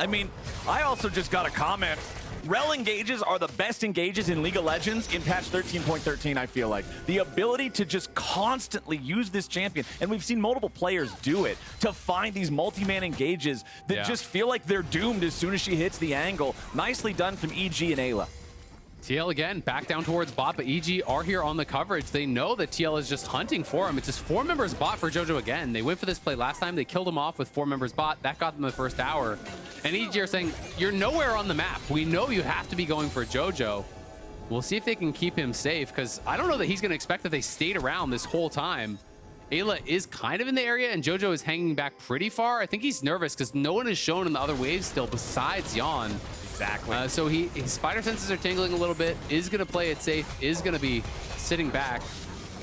I mean, I also just got a comment. Rell engages are the best engages in League of Legends in patch 13.13, I feel like. The ability to just constantly use this champion, and we've seen multiple players do it, to find these multi-man engages that just feel like they're doomed as soon as she hits the angle. Nicely done from EG and Ayla. TL again, back down towards bot, but EG are here on the coverage. They know that TL is just hunting for him. It's just 4 members bot for Jojo again. They went for this play last time. They killed him off with 4 members bot. That got them the first hour. And EG are saying, you're nowhere on the map. We know you have to be going for Jojo. We'll see if they can keep him safe, because I don't know that he's going to expect that they stayed around this whole time. Ayla is kind of in the area, and Jojo is hanging back pretty far. I think he's nervous because no one is shown in the other waves still besides Yeon. Exactly. So his spider senses are tingling a little bit, is going to play it safe, is going to be sitting back.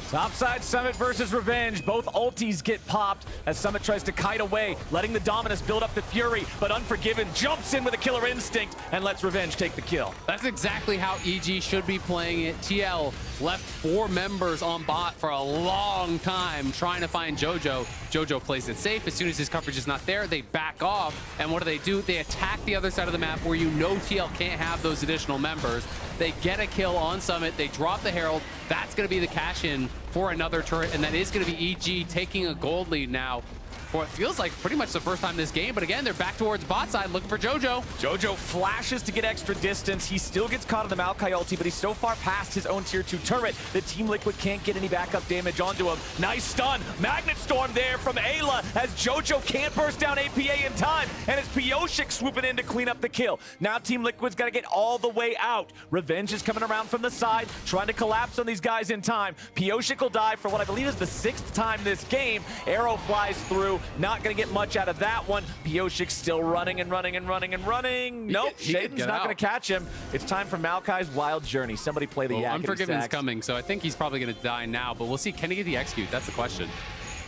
Topside Summit versus Revenge. Both ultis get popped as Summit tries to kite away, letting the Dominus build up the Fury, but Unforgiven jumps in with a killer instinct and lets Revenge take the kill. That's exactly how EG should be playing it. TL left 4 members on bot for a long time trying to find Jojo. Jojo plays it safe. As soon as his coverage is not there, they back off. And what do? They attack the other side of the map where you know TL can't have those additional members. They get a kill on Summit. They drop the Herald. That's going to be the cash-in for another turret, and that is going to be EG taking a gold lead now for what feels like pretty much the first time this game. But again, they're back towards bot side looking for Jojo. Jojo flashes to get extra distance. He still gets caught in the Maokai ulti, but he's so far past his own tier 2 turret that Team Liquid can't get any backup damage onto him. Nice stun. Magnet Storm there from Ayla as Jojo can't burst down APA in time, and it's Pyosik swooping in to clean up the kill. Now Team Liquid's got to get all the way out. Revenge is coming around from the side, trying to collapse on these guys in time. Pyosik will die for what I believe is the 6th time this game. Arrow flies through. Not going to get much out of that one. Pyosik's still running and running and running and running. Nope, Sheiden's not going to catch him. It's time for Maokai's wild journey. Somebody play the Yakety Unforgiven's sax. coming, so I think he's probably going to die now, but we'll see. Can he get the execute? That's the question.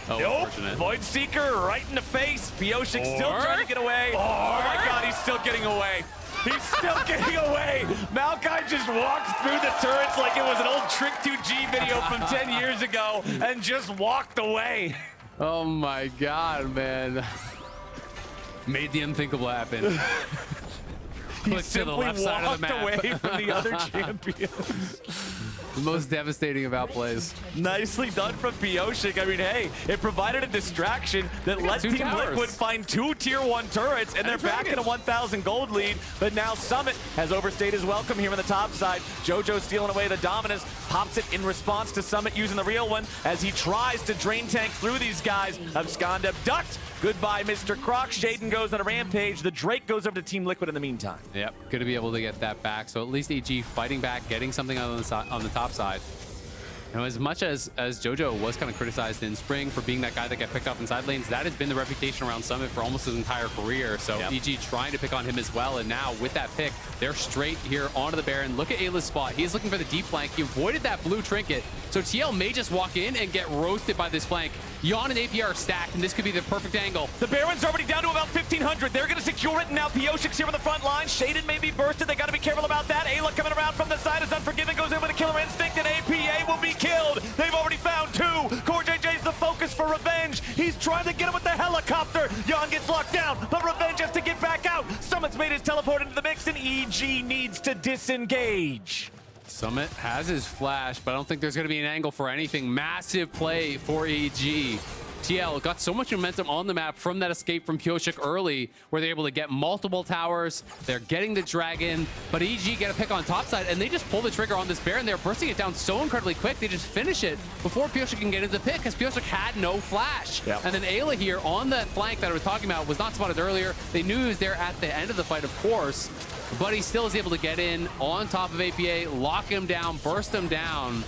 Oh, nope. unfortunate. Void Seeker right in the face. Pyosik still trying to get away. Oh my god, he's still getting away. He's still getting away. Maokai just walked through the turrets like it was an old Trick2G video from 10 years ago and just walked away. Oh my god, man. Made the unthinkable happen. Click to the left side of the map. Away from the other champions. The most devastating of outplays. Nicely done from Pyosik. I mean, hey, it provided a distraction that let Team Liquid find 2 tier 1 turrets, and they're back in a 1,000 gold lead. But now Summit has overstayed his welcome here on the top side. Jojo stealing away the Dominus, pops it in response to Summit using the real one as he tries to drain tank through these guys. Absconda ducked. Goodbye, Mr. Croc. Sheiden goes on a rampage. The Drake goes over to Team Liquid in the meantime. Yep, good to be able to get that back. So at least EG fighting back, getting something on the top side. You know, as much as Jojo was kind of criticized in spring for being that guy that got picked off in side lanes, that has been the reputation around Summit for almost his entire career. So EG trying to pick on him as well. And now with that pick, they're straight here onto the Baron. Look at Ayla's spot. He's looking for the deep flank. He avoided that blue trinket. So TL may just walk in and get roasted by this flank. Yeon and AP are stacked, and this could be the perfect angle. The Baron's already down to about 1,500. They're going to secure it, and now Pyosik's here on the front line. Sheiden may be bursted. They got to be careful about that. Ayla coming around from the side as Unforgiven goes in with a killer instinct, and APA will be killed. They've already found 2. CoreJJ's the focus for Revenge. He's trying to get him with the helicopter. Yeon gets locked down, but Revenge has to get back out. Summit's made his teleport into the mix, and EG needs to disengage. Summit has his flash, but I don't think there's going to be an angle for anything. Massive play for EG. TL got so much momentum on the map from that escape from Pyosik early, where they're able to get multiple towers. They're getting the dragon, but EG get a pick on top side, and they just pull the trigger on this Baron. They're bursting it down so incredibly quick. They just finish it before Pyosik can get into the pick, because Pyosik had no flash. Yep. And then Ayla here on that flank that I was talking about was not spotted earlier. They knew he was there at the end of the fight, of course, but he still is able to get in on top of APA, lock him down, burst him down.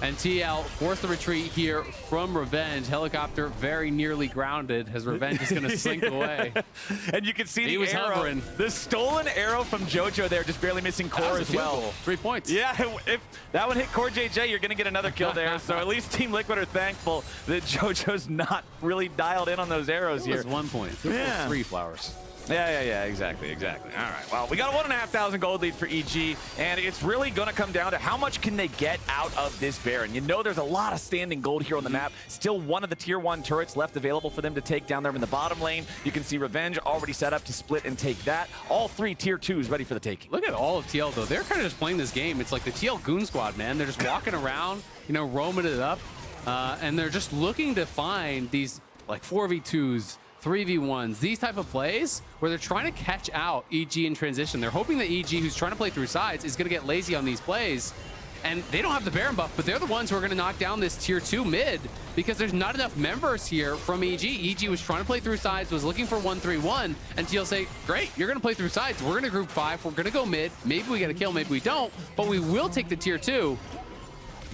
And TL forced the retreat here from Revenge. Helicopter very nearly grounded as Revenge is going to slink away. And you can see He the was arrow. hovering. The stolen arrow from Jojo there, just barely missing Core as well. 3 points. Yeah, if that one hit CoreJJ, you're going to get another kill there. So at least Team Liquid are thankful that Jojo's not really dialed in on those arrows here. It was 1 point. Yeah. 3 flowers. Yeah, exactly. All right, well, we got a 1,500 gold lead for EG, and it's really going to come down to how much can they get out of this Baron. You know there's a lot of standing gold here on the map. Still one of the tier 1 turrets left available for them to take down there in the bottom lane. You can see Revenge already set up to split and take that. All 3 tier 2s ready for the taking. Look at all of TL, though. They're kind of just playing this game. It's like the TL Goon Squad, man. They're just walking around, you know, roaming it up, and they're just looking to find these, like, 4v2s, 3v1s, these type of plays where they're trying to catch out EG in transition. They're hoping that EG, who's trying to play through sides, is going to get lazy on these plays. And they don't have the Baron buff, but they're the ones who are going to knock down this tier 2 mid because there's not enough members here from EG. EG was trying to play through sides, was looking for 1-3-1, and TL say, great, you're going to play through sides. We're going to group 5. We're going to go mid. Maybe we get a kill, maybe we don't, but we will take the tier 2.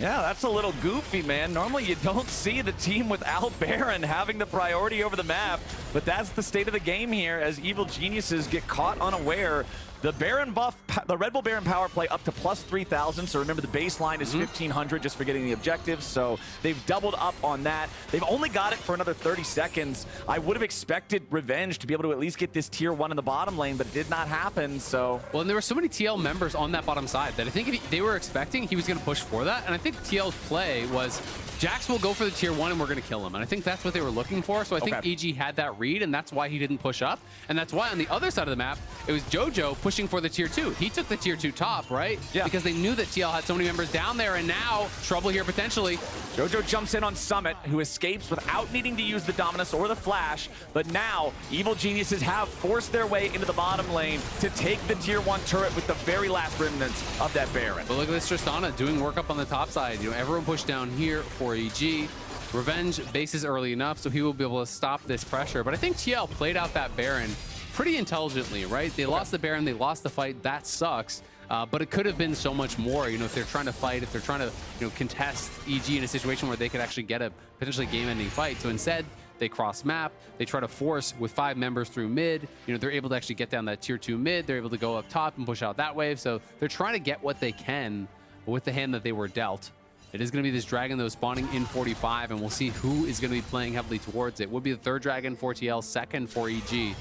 Yeah, that's a little goofy, man. Normally you don't see the team without Baron having the priority over the map, but that's the state of the game here as Evil Geniuses get caught unaware. The Baron buff, the Red Bull Baron power play up to plus 3,000. So remember the baseline is 1,500 just for getting the objectives. So they've doubled up on that. They've only got it for another 30 seconds. I would have expected Revenge to be able to at least get this tier 1 in the bottom lane, but it did not happen. So well, and there were so many TL members on that bottom side that I think if they were expecting he was going to push for that. And I think TL's play was Jax will go for the tier 1 and we're going to kill him. And I think that's what they were looking for. So I think EG had that read and that's why he didn't push up. And that's why on the other side of the map, it was Jojo pushing for the tier 2. He took the tier 2 top, right? Yeah. Because they knew that TL had so many members down there and now trouble here potentially. Jojo jumps in on Summit, who escapes without needing to use the Dominus or the Flash. But now, Evil Geniuses have forced their way into the bottom lane to take the tier 1 turret with the very last remnants of that Baron. But look at this Tristana doing work up on the top side. You know, everyone pushed down here for EG. Revenge bases early enough, so he will be able to stop this pressure. But I think TL played out that Baron pretty intelligently, right? They lost the Baron, they lost the fight. That sucks. But it could have been so much more, you know, if they're trying to fight, if they're trying to, you know, contest EG in a situation where they could actually get a potentially game-ending fight. So instead, they cross map, they try to force with 5 members through mid. You know, they're able to actually get down that tier 2 mid. They're able to go up top and push out that wave. So they're trying to get what they can with the hand that they were dealt. It is going to be this dragon, though, spawning in 45, and we'll see who is going to be playing heavily towards it. Would be the 3rd dragon for TL, 2nd for EG.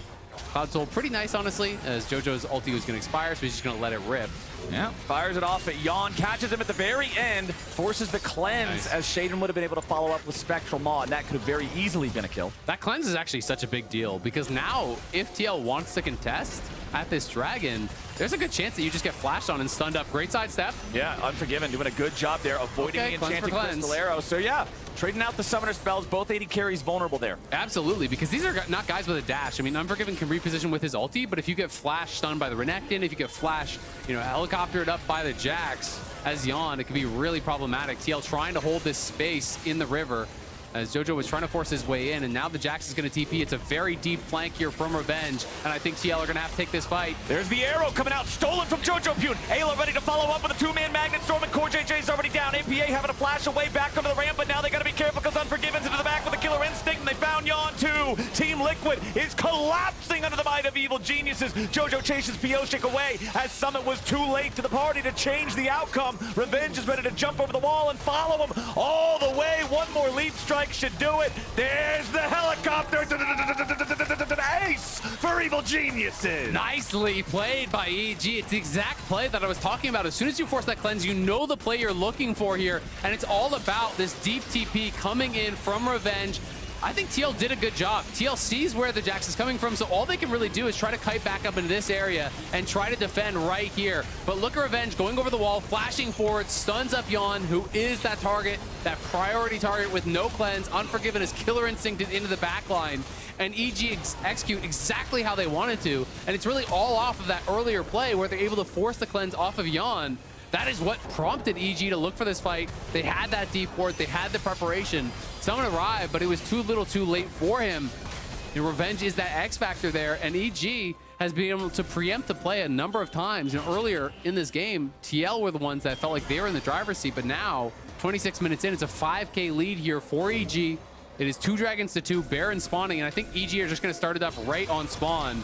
Cloud Soul, pretty nice, honestly, as Jojo's ulti was going to expire, so he's just going to let it rip. Yeah, fires it off at Yeon, catches him at the very end, forces the cleanse, as Sheiden would have been able to follow up with Spectral Maw, and that could have very easily been a kill. That cleanse is actually such a big deal, because now, if TL wants to contest at this dragon, there's a good chance that you just get flashed on and stunned up. Great sidestep. Yeah, Unforgiven doing a good job there, avoiding the enchanted crystal arrow. So yeah, trading out the summoner spells, both AD carries vulnerable there. Absolutely, because these are not guys with a dash. I mean, Unforgiven can reposition with his ulti, but if you get flash stunned by the Renekton, if you get flash, you know, helicoptered up by the Jax as Yeon, it can be really problematic. TL trying to hold this space in the river as Jojo was trying to force his way in, and now the Jax is going to TP. It's a very deep flank here from Revenge, and I think TL are going to have to take this fight. There's the arrow coming out, stolen from Jojopyun. Ayla ready to follow up with a 2-man Magnet Storm, and CoreJJ is already down. APA having to flash away back onto the ramp, but now they got to be careful because Unforgiven's into the back with a killer instinct, and they found Yeon too. Team Liquid is collapsing under the might of Evil Geniuses. Jojo chases Pyosik away as Summit was too late to the party to change the outcome. Revenge is ready to jump over the wall and follow him all the way. One more leap strike should do it. There's the helicopter. Ace for Evil Geniuses. Nicely played by EG. It's the exact play that I was talking about. As soon as you force that cleanse, you know the play you're looking for here, and it's all about this deep TP coming in from Revenge. I think TL did a good job. TL sees where the Jax is coming from, so all they can really do is try to kite back up into this area and try to defend right here. But look at Revenge going over the wall, flashing forward, stuns up Yeon, who is that target, that priority target with no cleanse. Unforgiven is killer instincted into the backline, and EG execute exactly how they wanted to. And it's really all off of that earlier play where they're able to force the cleanse off of Yeon. That is what prompted EG to look for this fight. They had that deep ward, they had the preparation. Someone arrived, but it was too little too late for him. And Revenge is that X factor there, and EG has been able to preempt the play a number of times. You know, earlier in this game, TL were the ones that felt like they were in the driver's seat, but now, 26 minutes in, it's a 5K lead here for EG. It is 2 dragons to 2, Baron spawning, and I think EG are just gonna start it up right on spawn.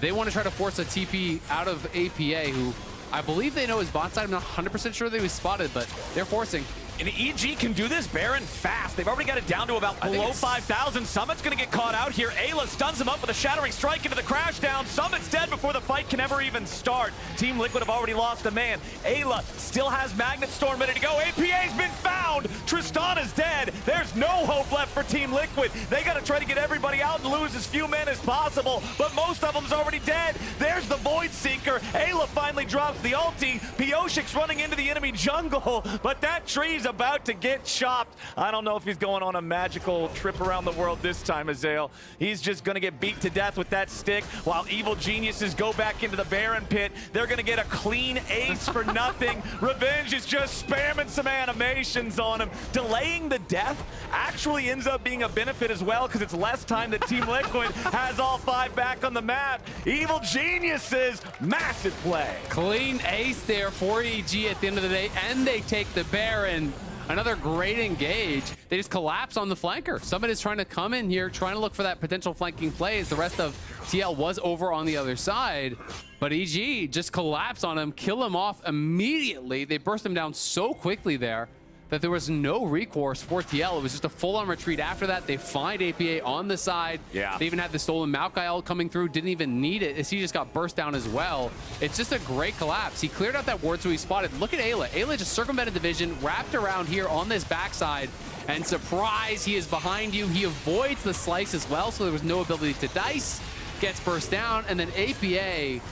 They want to try to force a TP out of APA, who I believe they know his bot side. I'm not 100% sure they was spotted, but they're forcing. And EG can do this Baron fast. They've already got it down to about below 5,000. Summit's going to get caught out here. Ayla stuns him up with a shattering strike into the crash down. Summit's dead before the fight can ever even start. Team Liquid have already lost a man. Ayla still has Magnet Storm ready to go. APA's been found. Tristana's dead. There's no hope left for Team Liquid. They got to try to get everybody out and lose as few men as possible, but most of them's already dead. There's the Void Seeker. Ayla finally drops off the ulti. Pyosik's running into the enemy jungle, but that tree's about to get chopped. I don't know if he's going on a magical trip around the world this time, Azael. He's just gonna get beat to death with that stick while evil geniuses go back into the Baron pit. They're gonna get a clean ace for nothing. Revenge is just spamming some animations on him. Delaying the death actually ends up being a benefit as well because it's less time that Team Liquid has all 5 back on the map. Evil geniuses, massive play. Clean ace there for EG at the end of the day, and they take the Baron. Another great engage. They just collapse on the flanker. Somebody's trying to come in here, trying to look for that potential flanking play as the rest of TL was over on the other side. But EG just collapse on him, kill him off immediately. They burst him down so quickly there that there was no recourse for TL. It was just a full-on retreat after that. They find APA on the side. Yeah. They even had the stolen Maokai ult coming through, didn't even need it as he just got burst down as well. It's just a great collapse. He cleared out that ward, so he spotted. Look at Eyla. Eyla just circumvented the vision, wrapped around here on this backside, and surprise, he is behind you. He avoids the slice as well, so there was no ability to dice. Gets burst down, and then APA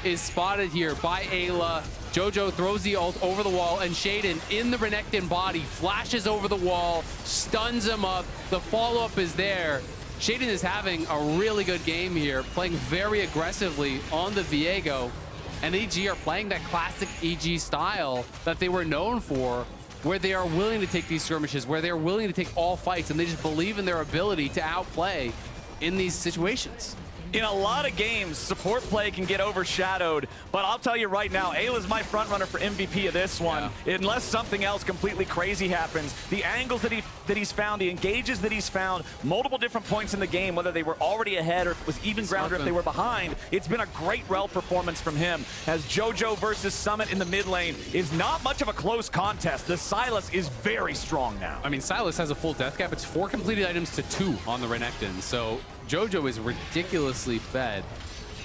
is spotted here by Eyla. Jojo throws the ult over the wall, and Sheiden in the Renekton body flashes over the wall, stuns him up. The follow-up is there. Sheiden is having a really good game here, playing very aggressively on the Viego, and EG are playing that classic EG style that they were known for, where they are willing to take these skirmishes, where they're willing to take all fights, and they just believe in their ability to outplay in these situations. In a lot of games, support play can get overshadowed, but I'll tell you right now, Ayla's my front runner for MVP of this one. Yeah. Unless something else completely crazy happens, the angles that he's found, the engages that he's found, multiple different points in the game, whether they were already ahead or if it was even ground or if they were behind, it's been a great Rell performance from him. As Jojo versus Summit in the mid lane is not much of a close contest. The Sylas is very strong now. I mean, Sylas has a full death cap. It's 4 completed items to 2 on the Renekton, so Jojo is ridiculously fed.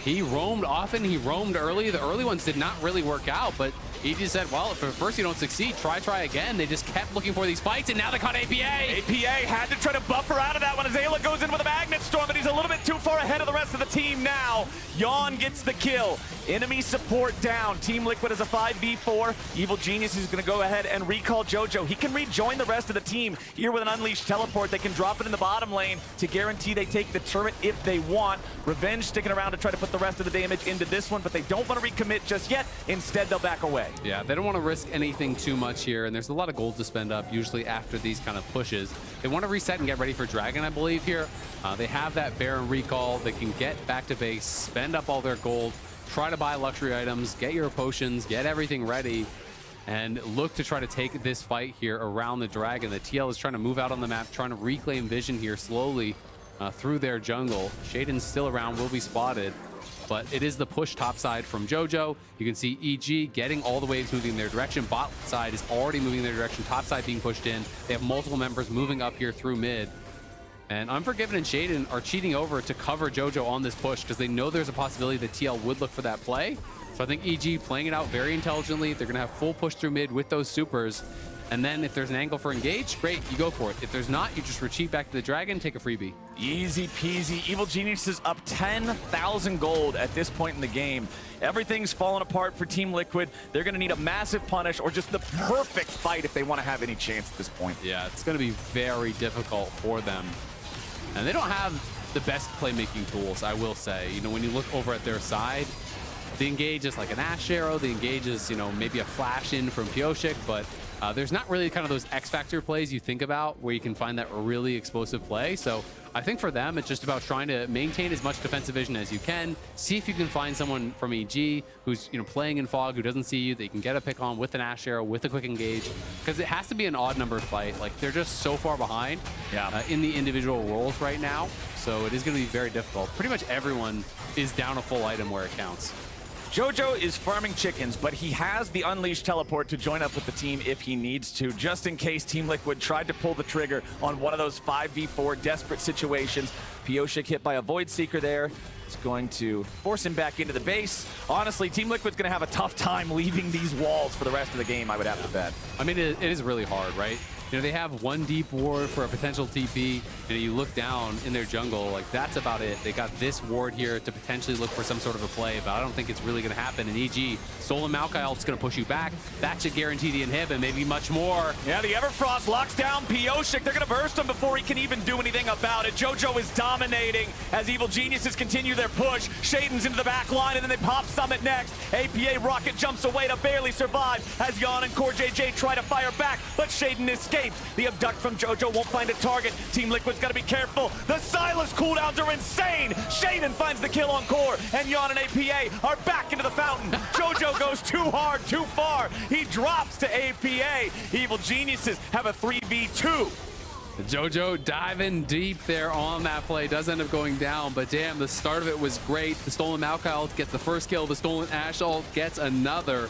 He roamed often, he roamed early. The early ones did not really work out, but he just said, well, if at first you don't succeed, try again. They just kept looking for these fights, and now they caught APA. APA had to try to buffer out of that one as Eyla goes in with a Magnet Storm, but he's a little bit too far ahead of the rest of the team now. Yeon gets the kill. Enemy support down. Team Liquid is a 5v4. Evil Genius is going to go ahead and recall Jojo. He can rejoin the rest of the team here with an Unleashed Teleport. They can drop it in the bottom lane to guarantee they take the turret if they want. Revenge sticking around to try to put the rest of the damage into this one, but they don't want to recommit just yet. Instead, they'll back away. Yeah, they don't want to risk anything too much here, and there's a lot of gold to spend up usually after these kind of pushes. They want to reset and get ready for Dragon, I believe, here. They have that Baron recall. They can get back to base, spend up all their gold, try to buy luxury items, get your potions, get everything ready, and look to try to take this fight here around the Dragon. The TL is trying to move out on the map, trying to reclaim vision here slowly through their jungle. Shaiden's still around, will be spotted, but it is the push topside from Jojo. You can see EG getting all the waves moving in their direction. Bot side is already moving in their direction. Top side being pushed in. They have multiple members moving up here through mid. And Unforgiven and Sheiden are cheating over to cover Jojo on this push because they know there's a possibility that TL would look for that play. So I think EG playing it out very intelligently. They're going to have full push through mid with those supers. And then if there's an angle for engage, great, you go for it. If there's not, you just retreat back to the Dragon, take a freebie. Easy peasy. Evil Genius is up 10,000 gold at this point in the game. Everything's falling apart for Team Liquid. They're going to need a massive punish or just the perfect fight if they want to have any chance at this point. Yeah, it's going to be very difficult for them. And they don't have the best playmaking tools, I will say. You know, when you look over at their side, the engage is like an Ashe arrow. The engage is, you know, maybe a flash in from Pyosik, but there's not really kind of those X-Factor plays you think about where you can find that really explosive play. So I think for them, it's just about trying to maintain as much defensive vision as you can. See if you can find someone from EG who's, you know, playing in fog, who doesn't see you, that you can get a pick on with an Ashe arrow, with a quick engage. Because it has to be an odd number fight. Like, they're just so far behind in the individual roles right now. So it is going to be very difficult. Pretty much everyone is down a full item where it counts. Jojo is farming chickens, but he has the Unleashed Teleport to join up with the team if he needs to, just in case Team Liquid tried to pull the trigger on one of those 5v4 desperate situations. Pyosik hit by a Void Seeker there. It's going to force him back into the base. Honestly, Team Liquid's going to have a tough time leaving these walls for the rest of the game, I would have to bet. I mean, it is really hard, right? You know, they have one deep ward for a potential TP, and you look down in their jungle, like that's about it. They got this ward here to potentially look for some sort of a play, but I don't think it's really going to happen. And EG, stolen Maokai ult's going to push you back. That should guarantee the inhib and maybe much more. Yeah, the Everfrost locks down Pyosik. They're going to burst him before he can even do anything about it. Jojo is dominating as Evil Geniuses continue their push. Sheiden's into the back line, and then they pop Summit next. APA rocket jumps away to barely survive as Yeon and CoreJJ try to fire back, but Sheiden escapes. The abduct from Jojo won't find a target. Team Liquid's got to be careful. The Sylas cooldowns are insane. Sheiden finds the kill on Core, and Yeon and APA are back into the fountain. Jojo goes too hard, too far. He drops to APA. Evil Geniuses have a 3v2. Jojo diving deep there on that play, does end up going down, but damn, the start of it was great. The stolen Maokai ult gets the first kill. The stolen Ashe ult gets another.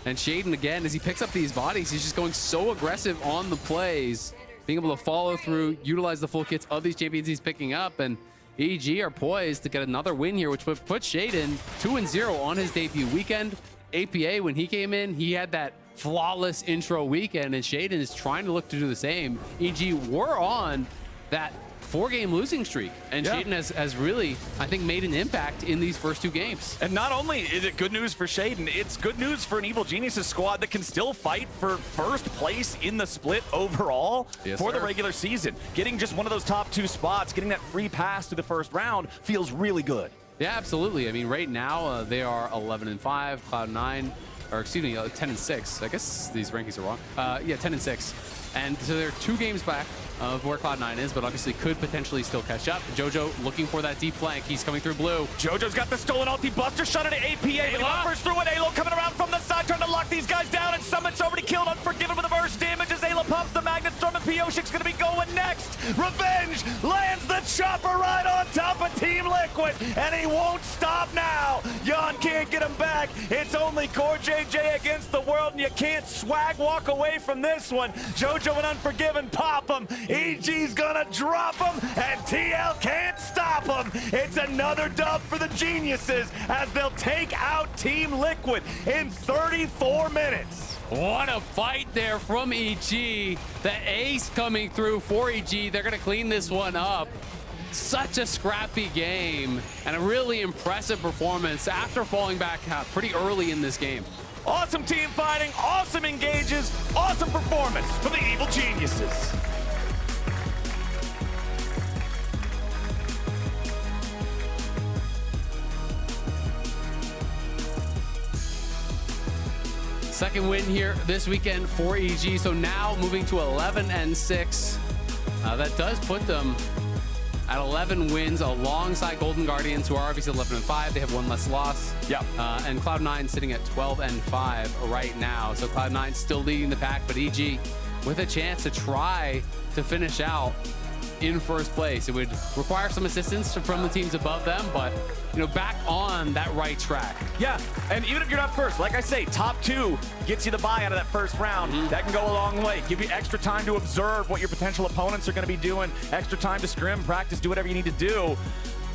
And Sheiden, again, as he picks up these bodies, he's just going so aggressive on the plays, being able to follow through, utilize the full kits of these champions he's picking up, and EG are poised to get another win here, which would put Sheiden 2-0 on his debut weekend. APA, when he came in, he had that flawless intro weekend, and Sheiden is trying to look to do the same. EG were on that 4-game losing streak, and Sheiden has really, I think, made an impact in these first 2 games. And not only is it good news for Sheiden, it's good news for an Evil Geniuses squad that can still fight for first place in the split overall for the regular season. Getting just one of those top 2 spots, getting that free pass to the first round feels really good. Yeah, absolutely. I mean, right now they are 11-5, Cloud9, or excuse me, 10-6. I guess these rankings are wrong. Yeah, 10-6. And so they're 2 games back of where Cloud9 is, but obviously could potentially still catch up. Jojo looking for that deep flank. He's coming through blue. Jojo's got the stolen ulti buster shot into APA. He buffers through it. Ayla coming around from the side, trying to lock these guys down, and Summit's already killed. Unforgiven with the burst damage as Ayla pops the Magnet Storm, and Pyosik's gonna be going next. Revenge lands the chopper right on top of Team Liquid, and he won't stop now. Yeon can't get him back. It's only CoreJJ against the world, and you can't swag walk away from this one. Jojo and Unforgiven pop him. EG's gonna drop him, and TL can't stop him. It's another dub for the Geniuses as they'll take out Team Liquid in 34 minutes. What a fight there from EG. The ace coming through for EG. They're gonna clean this one up. Such a scrappy game and a really impressive performance after falling back pretty early in this game. Awesome team fighting, awesome engages, awesome performance from the Evil Geniuses. Second win here this weekend for EG. So now moving to 11-6. That does put them at 11 wins alongside Golden Guardians, who are obviously 11-5. They have 1 less loss. Yep. And Cloud9 sitting at 12-5 right now. So Cloud9 still leading the pack, but EG with a chance to try to finish out in first place. It would require some assistance from the teams above them, but you know, back on that right track. Yeah, and even if you're not first, like I say, top 2 gets you the bye out of that first round. That can go a long way. Give you extra time to observe what your potential opponents are going to be doing, extra time to scrim, practice, do whatever you need to do.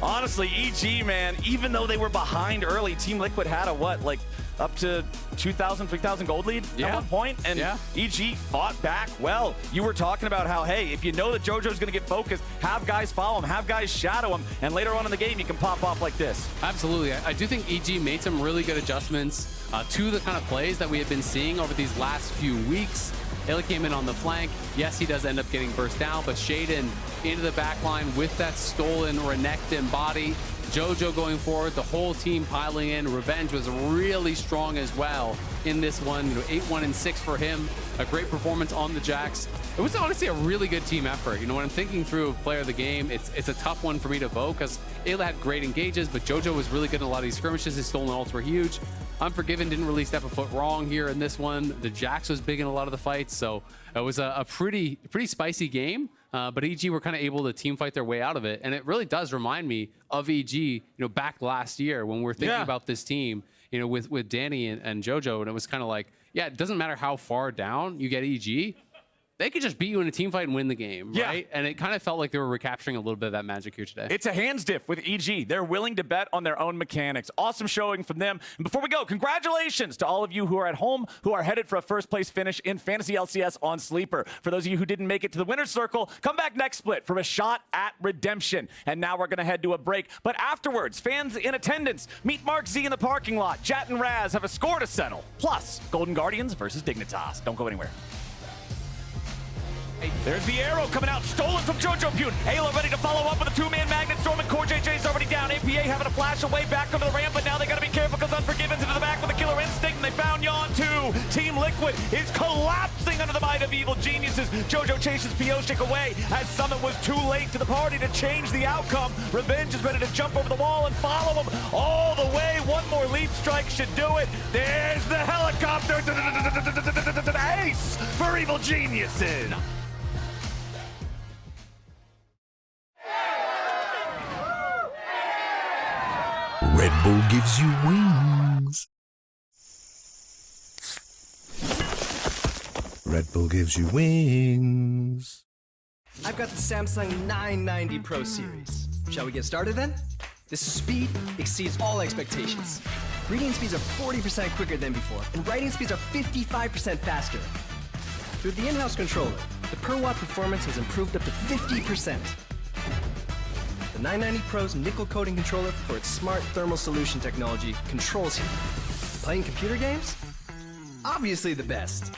Honestly, EG, man, even though they were behind early, Team Liquid had a what, like up to 2,000, 3,000 gold lead at one point, and EG fought back well. You were talking about how, hey, if you know that Jojo's gonna get focused, have guys follow him, have guys shadow him, and later on in the game, you can pop off like this. Absolutely. I do think EG made some really good adjustments to the kind of plays that we have been seeing over these last few weeks. Eyla came in on the flank. Yes, he does end up getting burst down, but Sheiden into the back line with that stolen Renekton body. Jojo going forward, the whole team piling in. Revenge was really strong as well in this one. 8-1-6 for him. A great performance on the Jax. It was honestly a really good team effort. You know, when I'm thinking through player of the game, it's a tough one for me to vote because Eyla had great engages, but Jojo was really good in a lot of these skirmishes. His stolen ults were huge. Unforgiven didn't really step a foot wrong here in this one. The Jax was big in a lot of the fights, so it was a pretty spicy game. But EG were kind of able to team fight their way out of it, and it really does remind me of EG, you know, back last year when we're thinking about this team, you know, with Danny and Jojo, and it was kind of like, yeah, it doesn't matter how far down you get EG, they could just beat you in a team fight and win the game, Yeah. right? And it kind of felt like they were recapturing a little bit of that magic here today. It's a hands diff with EG. They're willing to bet on their own mechanics. Awesome showing from them. And before we go, congratulations to all of you who are at home, who are headed for a first place finish in Fantasy LCS on Sleeper. For those of you who didn't make it to the winner's circle, come back next split for a shot at redemption. And now we're going to head to a break. But afterwards, fans in attendance, meet Mark Z in the parking lot. Jat and Raz have a score to settle. Plus, Golden Guardians versus Dignitas. Don't go anywhere. There's the arrow coming out, stolen from Jojopyun. Eyla ready to follow up with a two-man Magnet Storm, and CoreJJ is already down. APA having a flash away back over the ramp, but now they got to be careful because Unforgiven's into the back with a killer instinct, and they found Yeon too. Team Liquid is collapsing under the might of evil geniuses. Jojo chases Pyosik away as Summit was too late to the party to change the outcome. Revenge is ready to jump over the wall and follow him all the way. One more leap strike should do it. There's the helicopter. Ace for evil geniuses. Red Bull gives you wings. Red Bull gives you wings. I've got the Samsung 990 Pro series. Shall we get started then? This speed exceeds all expectations. Reading speeds are 40% quicker than before, and writing speeds are 55% faster. Through the in-house controller, the per-watt performance has improved up to 50%. The 990 Pro's nickel coating controller for its smart thermal solution technology controls heat. Playing computer games? Obviously the best.